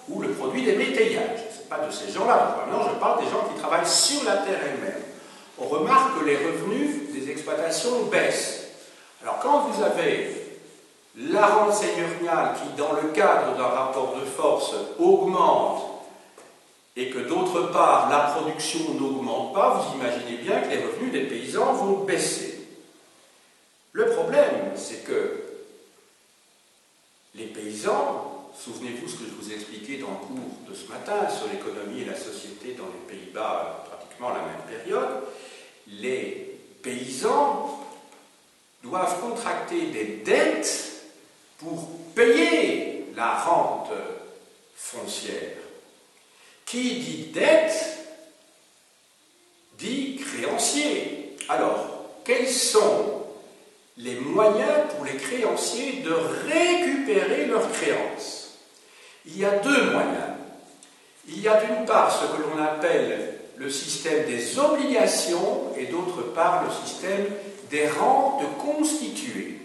ou le produit des métayages. Ce n'est pas de ces gens-là, maintenant je parle des gens qui travaillent sur la terre elle-même. On remarque que les revenus des exploitations baissent. Alors quand vous avez la rente seigneuriale qui, dans le cadre d'un rapport de force, augmente et que d'autre part la production n'augmente pas, vous imaginez bien que les revenus des paysans vont baisser. Le problème, c'est que les paysans, souvenez-vous ce que je vous ai expliqué dans le cours de ce matin sur l'économie et la société dans les Pays-Bas, pratiquement à la même période, les paysans doivent contracter des dettes pour payer la rente foncière. Qui dit dette, dit créancier. Alors, quels sont les moyens pour les créanciers de récupérer leurs créances? Il y a 2 moyens. Il y a d'une part ce que l'on appelle le système des obligations et d'autre part le système des rentes constituées.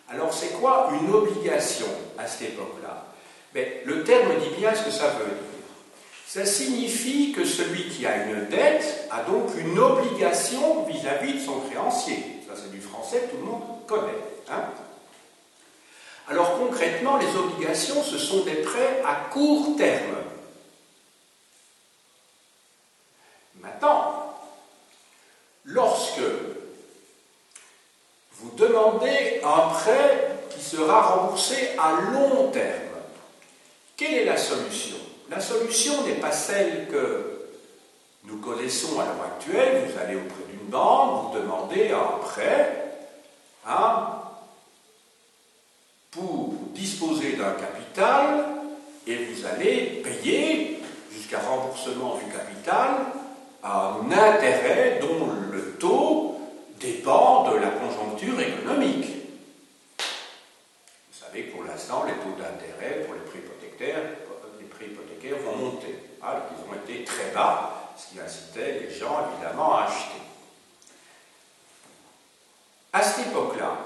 Alors c'est quoi une obligation à cette époque-là? Le terme dit bien ce que ça veut dire. Ça signifie que celui qui a une dette a donc une obligation vis-à-vis de son créancier. Ça c'est du français que tout le monde connaît. Alors concrètement, les obligations, ce sont des prêts à court terme. Maintenant, lorsque vous demandez un prêt qui sera remboursé à long terme, quelle est la solution? La solution n'est pas celle que Nous connaissons à l'heure actuelle, vous allez auprès d'une banque, vous demandez un prêt pour disposer d'un capital et vous allez payer jusqu'à remboursement du capital un intérêt dont le taux dépend de la conjoncture économique. Vous savez que pour l'instant, les taux d'intérêt pour les prêts hypothécaires vont monter. Ils ont été très bas, ce qui incitait les gens évidemment à acheter. À cette époque-là,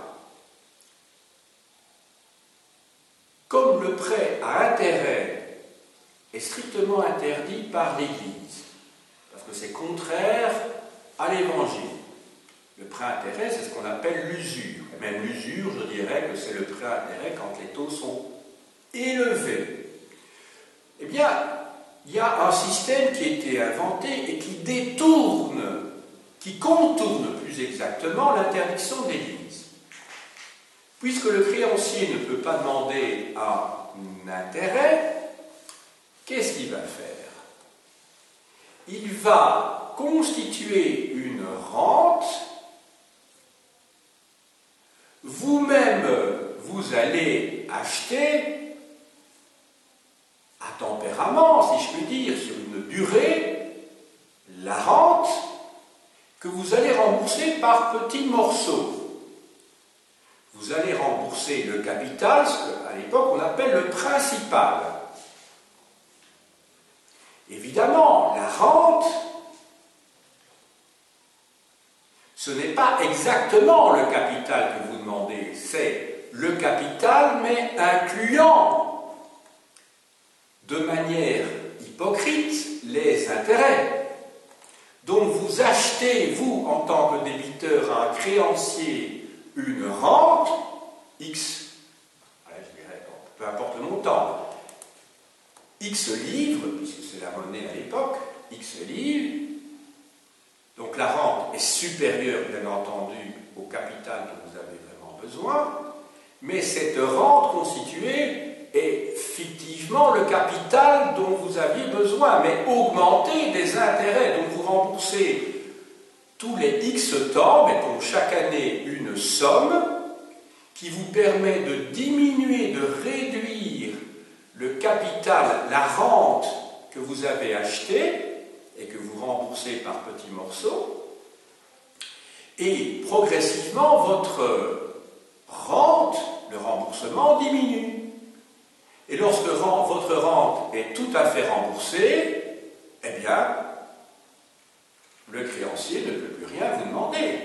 comme le prêt à intérêt est strictement interdit par l'Église, parce que c'est contraire à l'Évangile. Le prêt à intérêt, c'est ce qu'on appelle l'usure. Et même l'usure, je dirais que c'est le prêt à intérêt quand les taux sont élevés. Eh bien, il y a un système qui a été inventé et qui détourne, qui contourne plus exactement l'interdiction de l'Église. Puisque le créancier ne peut pas demander un intérêt, qu'est-ce qu'il va faire? Il va constituer une rente. Vous-même, vous allez acheter à tempérament, si je puis dire, sur une durée, la rente que vous allez rembourser par petits morceaux. Vous allez rembourser le capital, ce qu'à l'époque on appelle le principal. Évidemment, la rente, ce n'est pas exactement le capital que vous demandez, c'est le capital, mais incluant de manière hypocrite les intérêts. Donc vous achetez, vous, en tant que débiteur, à un créancier, une rente, X, je dirais, peu importe le montant, X livres, puisque c'est la monnaie à l'époque, X livres, donc la rente est supérieure, bien entendu, au capital que vous avez vraiment besoin, mais cette rente constituée est fictivement le capital dont vous aviez besoin, mais augmenté des intérêts. Donc vous remboursez tous les X temps, mais pour chaque année une somme qui vous permet de diminuer, de réduire le capital, la rente que vous avez achetée et que vous remboursez par petits morceaux, et progressivement votre rente, le remboursement diminue. Et lorsque votre rente est tout à fait remboursée, eh bien, le créancier ne peut plus rien vous demander.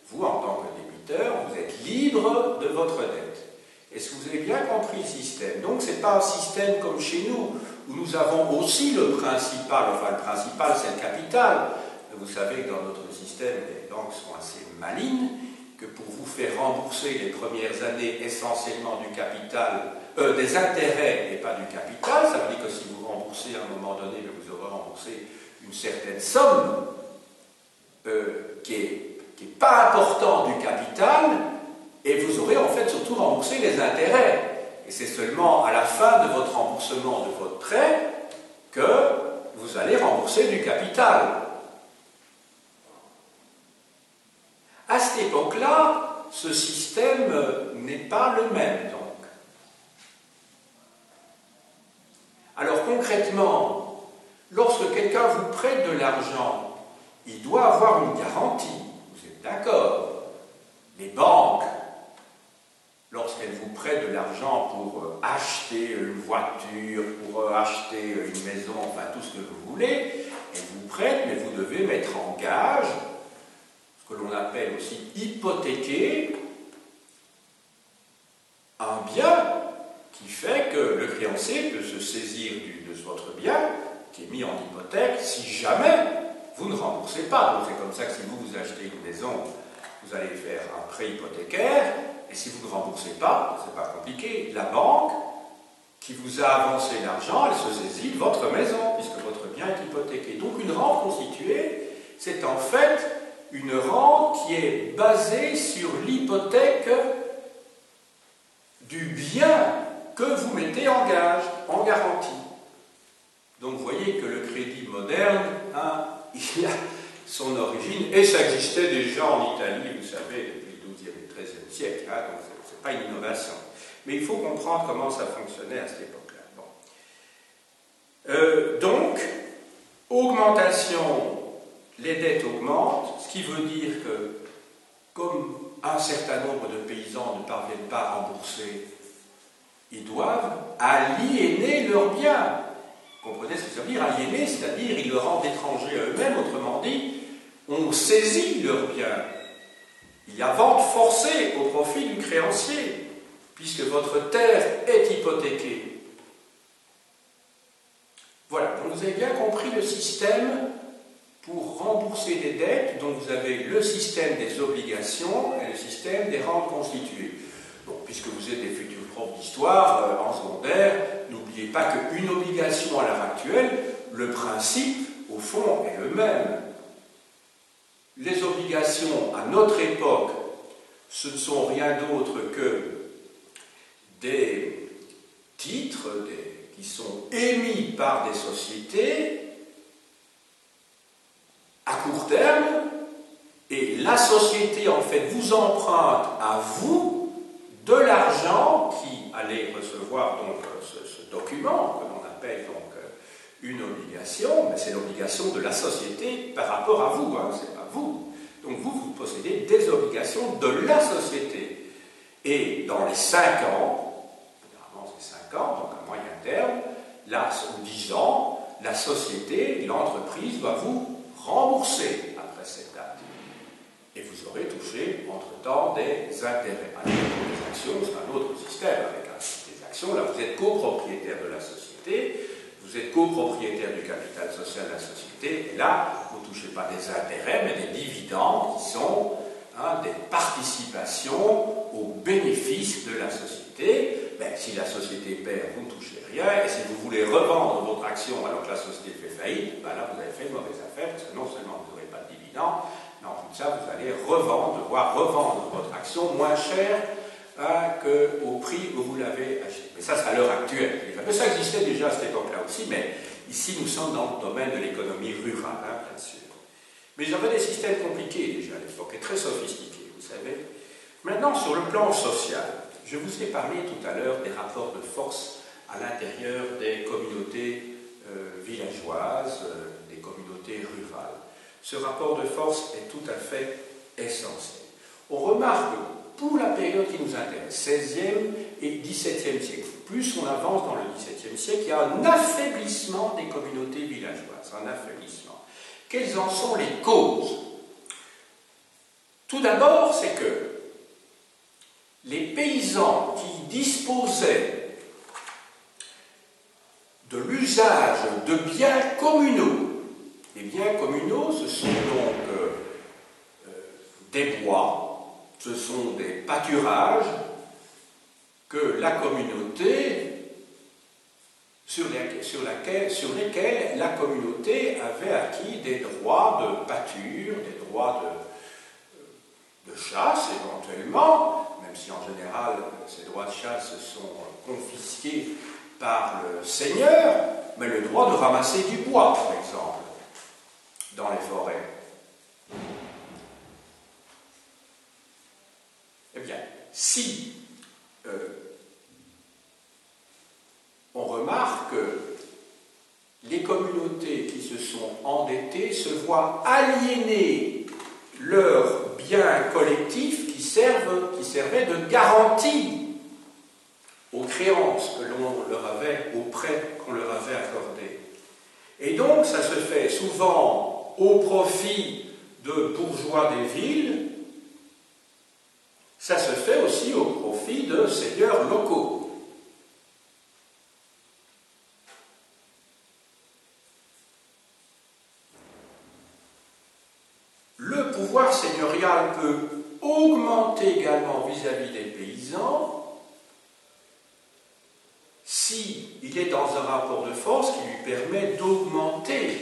Vous, en tant que débiteur, vous êtes libre de votre dette. Est-ce que vous avez bien compris le système? Donc, ce n'est pas un système comme chez nous, où nous avons aussi le principal, enfin le principal c'est le capital. Vous savez que dans notre système, les banques sont assez malines, que pour vous faire rembourser les premières années essentiellement du capital, des intérêts et pas du capital, ça veut dire que si vous remboursez à un moment donné, vous aurez remboursé une certaine somme qui n'est pas importante du capital, et vous aurez en fait surtout remboursé les intérêts. Et c'est seulement à la fin de votre remboursement de votre prêt que vous allez rembourser du capital. À cette époque-là, ce système n'est pas le même, donc. Alors concrètement, lorsque quelqu'un vous prête de l'argent, il doit avoir une garantie. Vous êtes d'accord? Les banques, lorsqu'elles vous prêtent de l'argent pour acheter une voiture, pour acheter une maison, enfin tout ce que vous voulez, elles vous prêtent, mais vous devez mettre en gage ce que l'on appelle aussi hypothéquer un bien qui fait que le créancier peut se saisir de votre bien qui est mis en hypothèque si jamais vous ne remboursez pas. Donc c'est comme ça que si vous achetez une maison, vous allez faire un prêt hypothécaire, et si vous ne remboursez pas, c'est pas compliqué, la banque qui vous a avancé l'argent, elle se saisit de votre maison, puisque votre bien est hypothéqué. Donc une rente constituée, c'est en fait une rente qui est basée sur l'hypothèque du bien que vous mettez en gage, en garantie. Donc vous voyez que le crédit moderne il a son origine, et ça existait déjà en Italie, vous savez, depuis le XIIe et le XIIIe siècle, hein, donc ce n'est pas une innovation. Mais il faut comprendre comment ça fonctionnait à cette époque-là. Bon. Donc, augmentation, les dettes augmentent, ce qui veut dire que, comme un certain nombre de paysans ne parviennent pas à rembourser, ils doivent aliéner leurs biens. Vous comprenez ce que ça veut dire, aliéner, c'est-à-dire ils le rendent étranger à eux-mêmes, autrement dit, on saisit leurs biens. Il y a vente forcée au profit du créancier, puisque votre terre est hypothéquée. Voilà, donc vous avez bien compris le système pour rembourser des dettes, donc vous avez le système des obligations et le système des rentes constituées. Bon, puisque vous êtes des futurs profs d'histoire en secondaire, n'oubliez pas qu'une obligation à l'heure actuelle, le principe, au fond, est le même. Les obligations à notre époque, ce ne sont rien d'autre que des titres qui sont émis par des sociétés à court terme, et la société, en fait, vous emprunte à vous de l'argent qui allait recevoir donc ce document que l'on appelle donc une obligation, mais c'est l'obligation de la société par rapport à vous, hein, c'est pas vous. Donc vous possédez des obligations de la société. Et dans les 5 ans, généralement c'est 5 ans, donc à moyen terme, là, ou 10 ans, la société, l'entreprise va vous rembourser après cette date. Et vous aurez touché, entre-temps, des intérêts. Alors, les actions, c'est un autre système avec des actions. Là, vous êtes copropriétaire de la société, vous êtes copropriétaire du capital social de la société, et là, vous ne touchez pas des intérêts, mais des dividendes qui sont des participations aux bénéfices de la société. Ben, si la société perd, vous ne touchez rien, et si vous voulez revendre votre action alors que la société fait faillite, ben là, vous avez fait une mauvaise affaire, parce que non seulement vous n'aurez pas de dividendes, mais en plus de ça, vous allez devoir revendre votre action moins cher qu'au prix où vous l'avez acheté. Mais ça, c'est à l'heure actuelle. Mais ça existait déjà à cette époque-là aussi, mais ici, nous sommes dans le domaine de l'économie rurale, hein, bien sûr. Mais ils avaient des systèmes compliqués déjà à l'époque, et très sophistiqués, vous savez. Maintenant, sur le plan social, je vous ai parlé tout à l'heure des rapports de force à l'intérieur des communautés villageoises, des communautés rurales. Ce rapport de force est tout à fait essentiel. On remarque, pour la période qui nous intéresse, 16e et 17e siècle, plus on avance dans le 17e siècle, il y a un affaiblissement des communautés villageoises, un affaiblissement. Quelles en sont les causes? Tout d'abord, c'est que les paysans qui disposaient de l'usage de biens communaux, les biens communaux, ce sont donc des bois, ce sont des pâturages que la communauté, sur lesquels la communauté avait acquis des droits de pâture, des droits de chasse éventuellement, même si en général ces droits de chasse sont confisqués par le seigneur, mais le droit de ramasser du bois, par exemple, dans les forêts. Eh bien, si on remarque que les communautés qui se sont endettées se voient aliéner leurs biens collectifs qui servaient de garantie aux créances que l'on leur avait, aux prêts qu'on leur avait accordés. Et donc, ça se fait souvent au profit de bourgeois des villes, ça se fait aussi au profit de seigneurs locaux. Le pouvoir seigneurial peut augmenter également vis-à-vis des paysans s'il est dans un rapport de force qui lui permet d'augmenter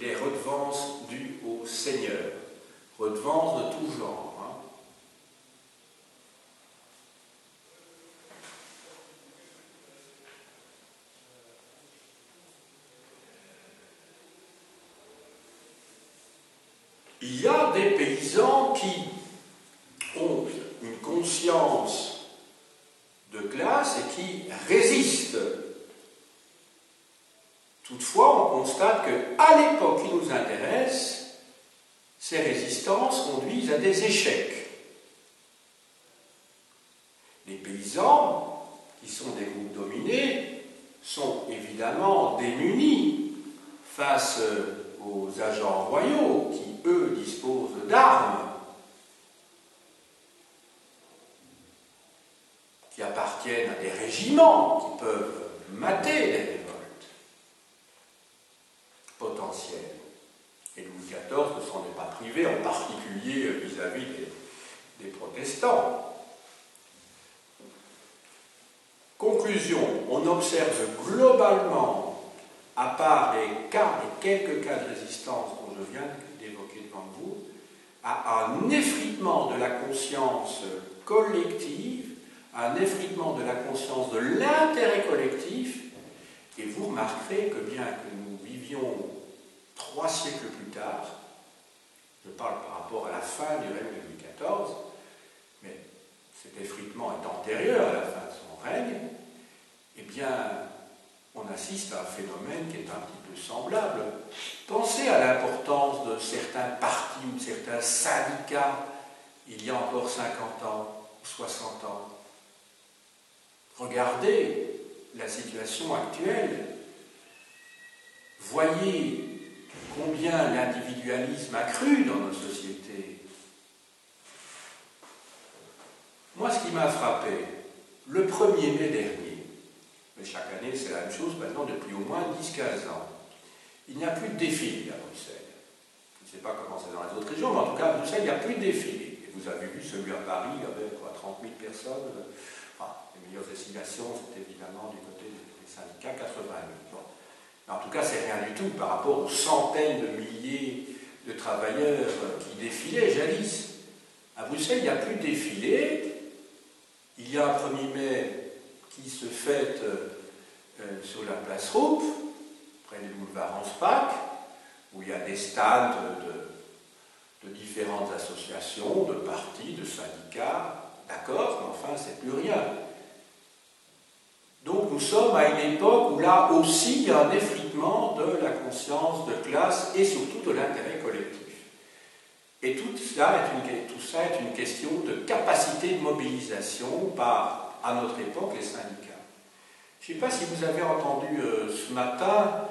les redevances dues au seigneur, redevances de tout genre. Il y a des paysans qui ont une conscience de classe et qui résistent. Toutefois, on constate qu'à l'époque qui nous intéresse, ces résistances conduisent à des échecs. Les paysans, qui sont des groupes dominés, sont évidemment démunis face aux agents royaux qui, eux, disposent d'armes qui appartiennent à des régiments qui peuvent mater les révoltes potentielles. Et Louis XIV ne s'en est pas privé, en particulier vis-à-vis des protestants. Conclusion, on observe globalement, à part les quelques cas de résistance dont je viens d'évoquer devant vous, un effritement de la conscience collective, un effritement de la conscience de l'intérêt collectif, et vous remarquerez que bien que nous vivions 3 siècles plus tard, je parle par rapport à la fin du règne de Louis XIV, mais cet effritement est antérieur à la fin de son règne, eh bien, on assiste à un phénomène qui est un petit peu semblable. Pensez à l'importance de certains partis ou de certains syndicats il y a encore 50 ans, 60 ans. Regardez la situation actuelle. Voyez combien l'individualisme a cru dans nos sociétés. Moi, ce qui m'a frappé, le 1er mai dernier, mais chaque année c'est la même chose maintenant depuis au moins 10-15 ans, il n'y a plus de défilé à Bruxelles. Je ne sais pas comment c'est dans les autres régions, mais en tout cas à Bruxelles, il n'y a plus de défilé. Et vous avez vu celui à Paris, il y avait quoi, 30 000 personnes. Enfin, les meilleures estimations, c'est évidemment du côté des syndicats, 80 000. Bon. Mais en tout cas, c'est rien du tout par rapport aux centaines de milliers de travailleurs qui défilaient jadis. À Bruxelles, il n'y a plus de défilé. Il y a un 1er mai qui se fête sur la place Roupe, près du boulevard Anspach, où il y a des stands de différentes associations, de partis, de syndicats, d'accord, mais enfin, c'est plus rien. Donc nous sommes à une époque où là aussi il y a un effritement de la conscience de classe et surtout de l'intérêt collectif. Et tout ça est une question de capacité de mobilisation par, à notre époque, les syndicats. Je ne sais pas si vous avez entendu ce matin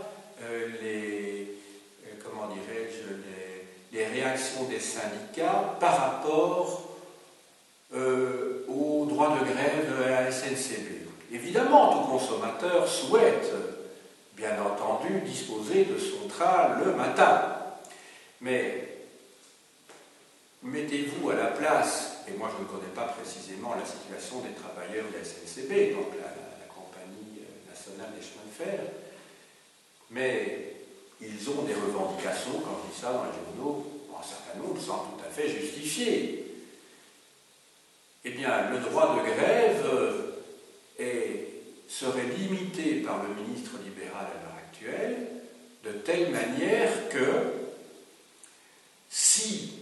les réactions des syndicats par rapport au droit de grève à la SNCB. Évidemment, tout consommateur souhaite, bien entendu, disposer de son train le matin. Mais mettez-vous à la place, et moi je ne connais pas précisément la situation des travailleurs de la SNCB, donc la compagnie nationale des chemins de fer, mais ils ont des revendications, quand je dis ça dans les journaux, un certain nombre sont tout à fait justifiées. Eh bien, le droit de grève serait limité par le ministre libéral à l'heure actuelle, de telle manière que si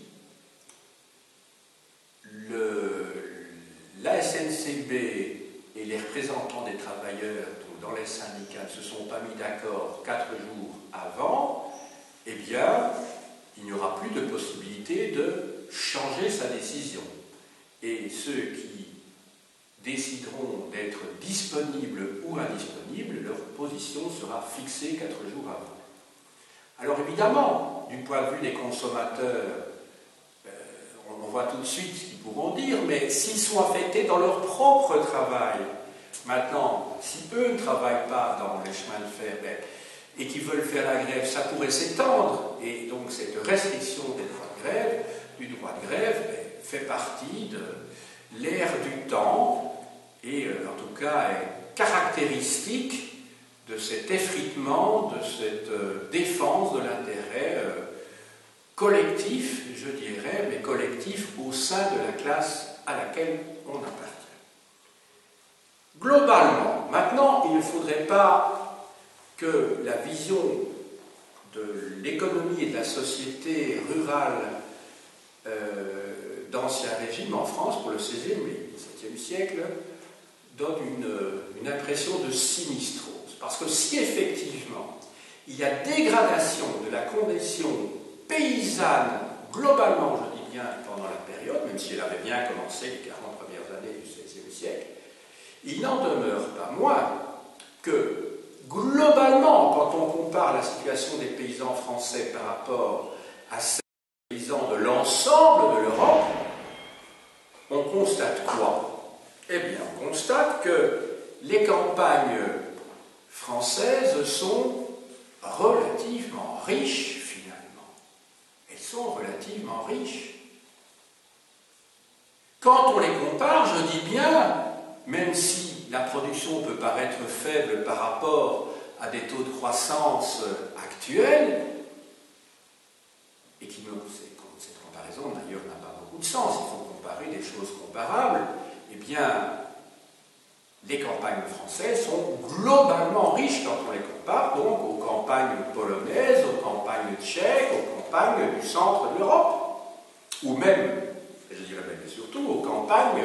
la SNCB et les représentants des travailleurs dans les syndicats ne se sont pas mis d'accord 4 jours avant, eh bien, il n'y aura plus de possibilité de changer sa décision. Et ceux qui décideront d'être disponibles ou indisponibles, leur position sera fixée 4 jours avant. Alors évidemment, du point de vue des consommateurs, on voit tout de suite ce qu'ils pourront dire, mais s'ils sont affectés dans leur propre travail, maintenant, si eux ne travaillent pas dans les chemins de fer et qu'ils veulent faire la grève, ça pourrait s'étendre. Et donc cette restriction du droit de grève, fait partie de l'ère du temps et en tout cas est caractéristique de cet effritement, de cette défense de l'intérêt collectif, je dirais, mais collectif au sein de la classe à laquelle on appartient. Globalement, maintenant, il ne faudrait pas que la vision de l'économie et de la société rurale d'Ancien Régime en France pour le XVIe et XVIIe siècle donne une impression de sinistrose. Parce que si effectivement il y a dégradation de la condition paysanne globalement, je dis bien pendant la période, même si elle avait bien commencé les 40 premières années du XVIe siècle, il n'en demeure pas moins que globalement, quand on compare la situation des paysans français par rapport à celle des paysans de l'ensemble de l'Europe, on constate quoi? Eh bien, on constate que les campagnes françaises sont relativement riches, finalement. Elles sont relativement riches. Quand on les compare, je dis bien, même si la production peut paraître faible par rapport à des taux de croissance actuels, et cette comparaison d'ailleurs n'a pas beaucoup de sens, il faut comparer des choses comparables, eh bien, les campagnes françaises sont globalement riches quand on les compare donc aux campagnes polonaises, aux campagnes tchèques, aux campagnes du centre de l'Europe, ou même, je dirais même et surtout, aux campagnes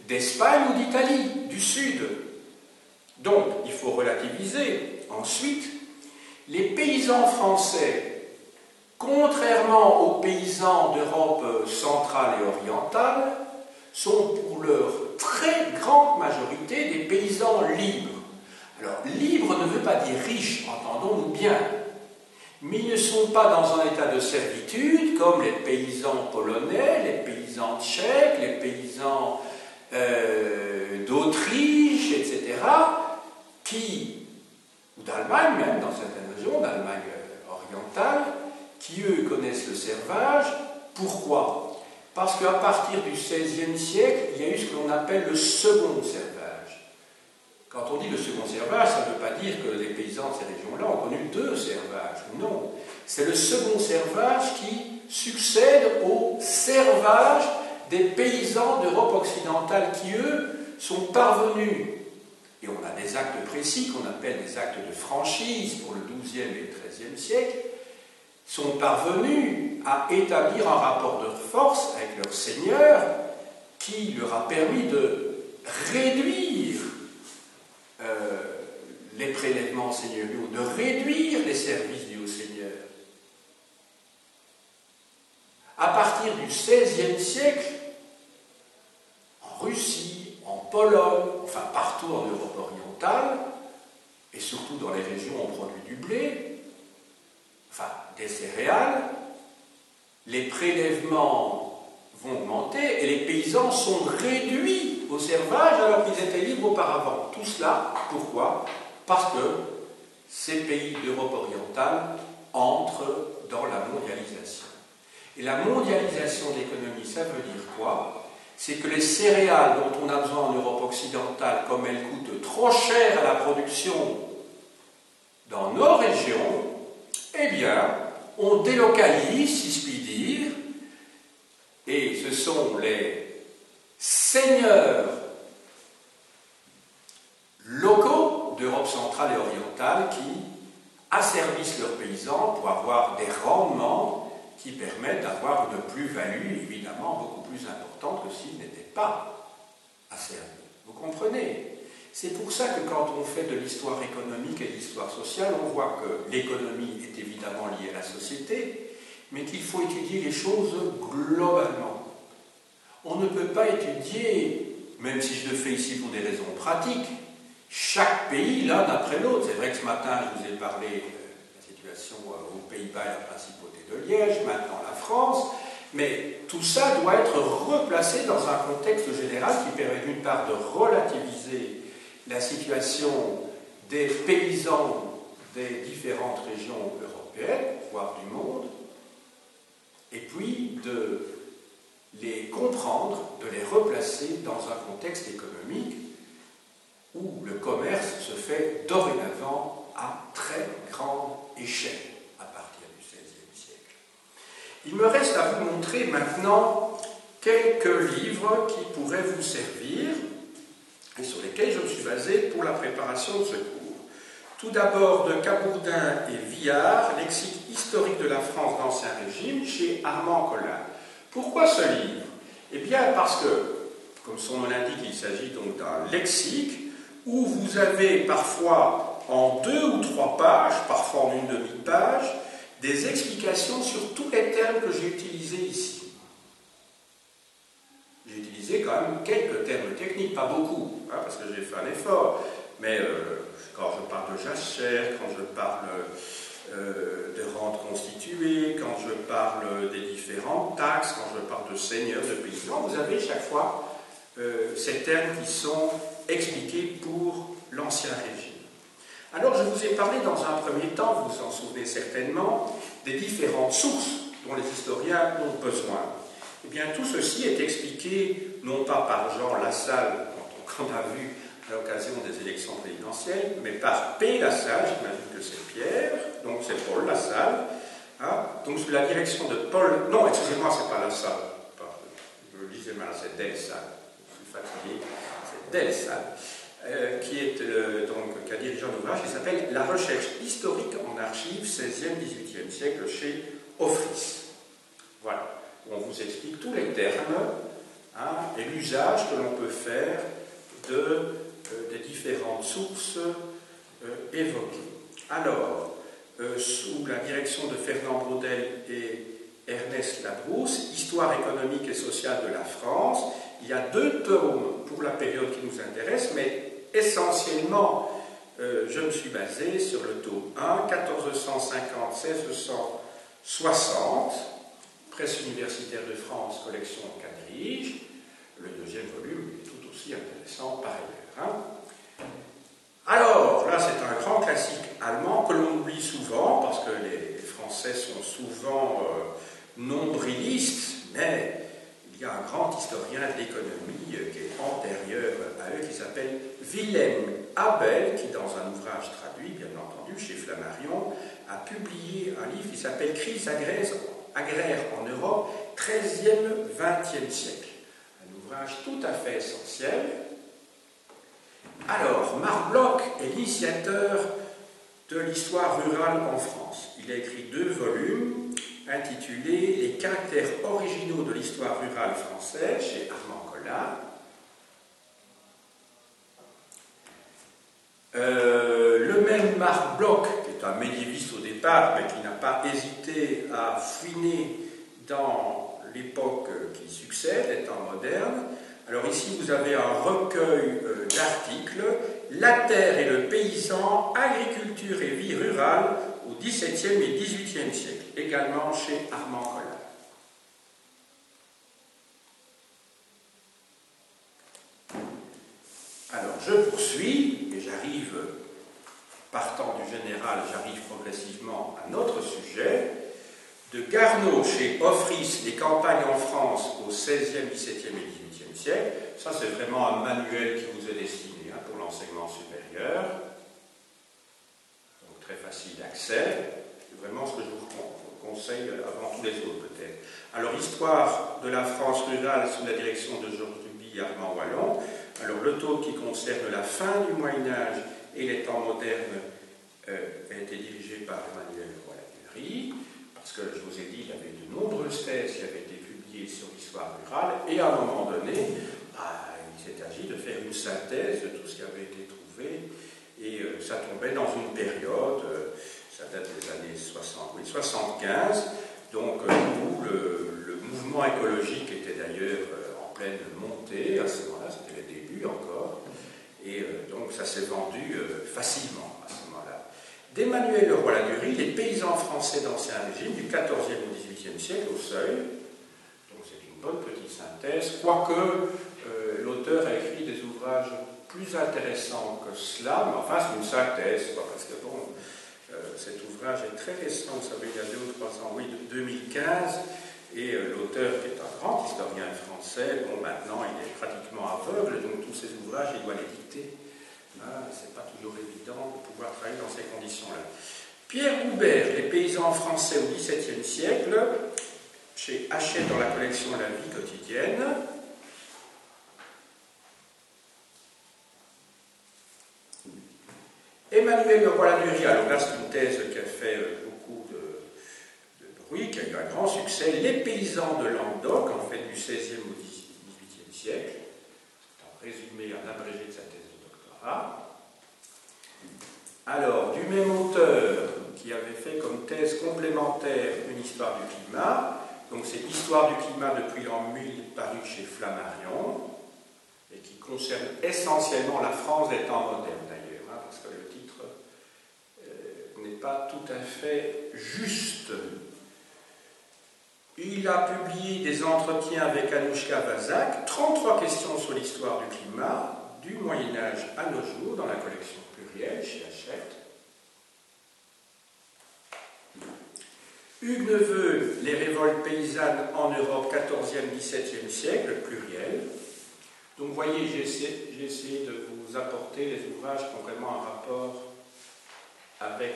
d'Espagne ou d'Italie, du Sud. Donc, il faut relativiser. Ensuite, les paysans français, contrairement aux paysans d'Europe centrale et orientale, sont pour leur très grande majorité des paysans libres. Alors, libre ne veut pas dire riche, entendons-nous bien, mais ils ne sont pas dans un état de servitude comme les paysans polonais, les paysans tchèques, les paysans d'Autriche, etc., ou d'Allemagne même, dans certaines régions, d'Allemagne orientale, qui eux connaissent le servage. Pourquoi? Parce qu'à partir du XVIe siècle, il y a eu ce que l'on appelle le second servage. Quand on dit le second servage, ça ne veut pas dire que les paysans de ces régions-là ont connu deux servages. Non, c'est le second servage qui succède au servage des paysans d'Europe occidentale qui, eux, sont parvenus, et on a des actes précis qu'on appelle des actes de franchise pour le XIIe et le XIIIe siècle, sont parvenus à établir un rapport de force avec leur seigneur qui leur a permis de réduire les prélèvements seigneuriaux, de réduire les services dus aux seigneurs. À partir du XVIe siècle, en Russie, en Pologne, enfin partout en Europe orientale, et surtout dans les régions où on produit du blé, enfin des céréales, les prélèvements vont augmenter et les paysans sont réduits au servage alors qu'ils étaient libres auparavant. Tout cela, pourquoi? Parce que ces pays d'Europe orientale entrent dans la mondialisation. Et la mondialisation de l'économie, ça veut dire quoi? C'est que les céréales dont on a besoin en Europe occidentale, comme elles coûtent trop cher à la production dans nos régions, eh bien, on délocalise, si je puis dire, et ce sont les seigneurs locaux d'Europe centrale et orientale qui asservissent leurs paysans pour avoir des rendements qui permettent d'avoir une plus-value évidemment beaucoup plus importante que s'ils n'étaient pas asservis. Vous comprenez? C'est pour ça que quand on fait de l'histoire économique et de l'histoire sociale, on voit que l'économie est évidemment liée à la société, mais qu'il faut étudier les choses globalement. On ne peut pas étudier, même si je le fais ici pour des raisons pratiques, chaque pays l'un après l'autre. C'est vrai que ce matin, je vous ai parlé de la situation aux Pays-Bas et la principauté de Liège, maintenant la France, mais tout ça doit être replacé dans un contexte général qui permet d'une part de relativiser la situation des paysans des différentes régions européennes, voire du monde, et puis de les comprendre, de les replacer dans un contexte économique où le commerce se fait dorénavant à très grande échelle à partir du XVIe siècle. Il me reste à vous montrer maintenant quelques livres qui pourraient vous servir et sur lesquels je me suis basé pour la préparation de ce cours. Tout d'abord de Cabourdin et Viard, lexique historique de la France d'Ancien Régime, chez Armand Collin. Pourquoi ce livre? Eh bien parce que, comme son nom l'indique, il s'agit donc d'un lexique où vous avez parfois en 2 ou 3 pages, parfois en une demi-page, des explications sur tous les termes que j'ai utilisés ici. J'ai utilisé quand même quelques termes techniques, pas beaucoup, hein, parce que j'ai fait un effort, mais quand je parle de jachère, quand je parle de rente constituée, quand je parle des différentes taxes, quand je parle de seigneur, de paysan, vous avez chaque fois ces termes qui sont expliqués pour l'Ancien Régime. Alors je vous ai parlé dans un premier temps, vous vous en souvenez certainement, des différentes sources dont les historiens ont besoin. Eh bien tout ceci est expliqué non pas par Jean Lassalle, qu'on a vu à l'occasion des élections présidentielles, mais par P. Lassalle, j'imagine que c'est Pierre, donc c'est Paul Lassalle, hein, donc sous la direction de Paul, non excusez-moi, c'est pas Lassalle, je le disais mal, c'est Del Salle, je suis fatigué, c'est Del Salle. Qui a dirigé un ouvrage qui s'appelle La recherche historique en archives 16e-18e siècle chez Offris. Voilà, où on vous explique tous les termes hein, et l'usage que l'on peut faire des différentes sources évoquées. Alors, sous la direction de Fernand Braudel et Ernest Labrousse, Histoire économique et sociale de la France, il y a 2 tomes pour la période qui nous intéresse, mais essentiellement, je me suis basé sur le tome 1, 1450-1660, Presse universitaire de France, collection Quadrige. Le 2e volume est tout aussi intéressant par ailleurs. Hein. Alors, là, c'est un grand classique allemand que l'on oublie souvent, parce que les Français sont souvent nombrilistes, mais il y a un grand historien de l'économie qui est antérieur à eux, qui s'appelle Wilhelm Abel, qui, dans un ouvrage traduit, bien entendu, chez Flammarion, a publié un livre qui s'appelle Crise agraire en Europe, 13e, 20e siècle. Un ouvrage tout à fait essentiel. Alors, Marc Bloch est l'initiateur de l'histoire rurale en France. Il a écrit 2 volumes intitulés Les caractères originaux de l'histoire rurale française chez Armand Collin. Le même Marc Bloch, qui est un médiéviste au départ, mais qui n'a pas hésité à fouiner dans l'époque qui succède, les temps modernes. Alors ici, vous avez un recueil d'articles, La terre et le paysan, agriculture et vie rurale au XVIIe et XVIIIe siècle, également chez Armand Collin. Alors, je poursuis, et j'arrive, partant du général, j'arrive progressivement à notre sujet. De Garneau chez Offris, les campagnes en France au XVIe, XVIIe et XVIIIe siècle. Ça, c'est vraiment un manuel qui vous est destiné hein, pour l'enseignement supérieur. Donc, très facile d'accès. C'est vraiment ce que je vous conseille avant tous les autres, peut-être. Alors, histoire de la France rurale sous la direction de Georges Duby et Armand Wallon. Alors, le tome qui concerne la fin du Moyen-Âge et les temps modernes a été dirigé par Emmanuel Roy-Ladurie. Parce que je vous ai dit, il y avait de nombreuses thèses qui avaient été publiées sur l'histoire rurale, et à un moment donné, il s'est agi de faire une synthèse de tout ce qui avait été trouvé, et ça tombait dans une période, ça date des années 75, donc où le mouvement écologique était d'ailleurs en pleine montée, à ce moment-là, c'était les débuts encore, et donc ça s'est vendu facilement à ce moment-là. D'Emmanuel Leroy-Ladurie, les paysans français d'Ancien Régime, du XIVe au XVIIIe siècle, au seuil. Donc c'est une bonne petite synthèse, quoique l'auteur a écrit des ouvrages plus intéressants que cela, mais enfin c'est une synthèse, quoi, parce que bon, cet ouvrage est très récent, vous savez, il y a 2 ou 3 ans, oui, de 2015, et l'auteur, qui est un grand historien français, bon, maintenant il est pratiquement aveugle, donc tous ces ouvrages, il doit les dicter. C'est pas toujours évident de pouvoir travailler dans ces conditions-là. Pierre Houbert, les paysans français au XVIIe siècle, chez Hachette dans la collection La vie quotidienne. Emmanuel Leroy-Ladurie, alors là c'est une thèse qui a fait beaucoup de bruit, qui a eu un grand succès. Les paysans de Languedoc, en fait du XVIe au XVIIIe siècle. C'est un résumé, un abrégé de sa thèse de doctorat. Alors, du même auteur, qui avait fait comme thèse complémentaire une histoire du climat, donc c'est l'histoire du climat depuis l'an 1000 paru chez Flammarion, et qui concerne essentiellement la France des temps modernes d'ailleurs, hein, parce que le titre n'est pas tout à fait juste. Il a publié des entretiens avec Anouchka Vazak, 33 questions sur l'histoire du climat, du Moyen-Âge à nos jours, dans la collection plurielle chez Hachette. Hugues Neveu, Les révoltes paysannes en Europe, 14e, 17e siècle, pluriel. Donc vous voyez, j'ai essayé de vous apporter les ouvrages qui ont vraiment un rapport avec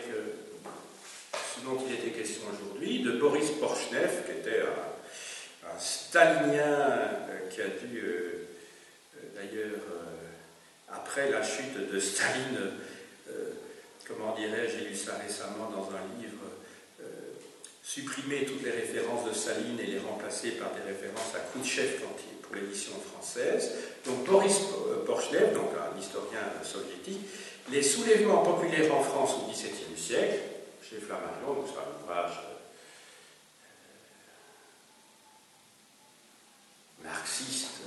ce dont il était question aujourd'hui, de Boris Porchnev, qui était un stalinien qui a dû, d'ailleurs, après la chute de Staline, comment dirais-je, j'ai lu ça récemment dans un livre, supprimer toutes les références de Staline et les remplacer par des références à Khrouchtchev pour l'édition française. Donc Boris Porchnev, donc un historien soviétique, les soulèvements populaires en France au XVIIe siècle, chez Flammarion, donc c'est un ouvrage marxiste,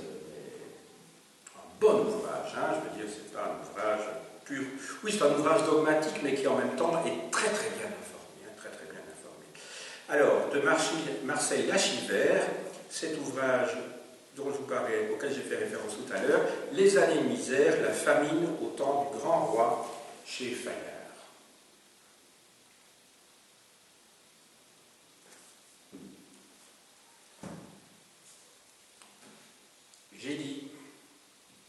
un bon ouvrage, hein, je veux dire, c'est pas un ouvrage pur. Oui, c'est un ouvrage dogmatique, mais qui en même temps est très très bien informé, hein, très très bien informé. Alors, de Marcel Lachivert, cet ouvrage dont je vous parlais, auquel j'ai fait référence tout à l'heure, Les années de misère, la famine au temps du grand roi, chez Fayard. J'ai dit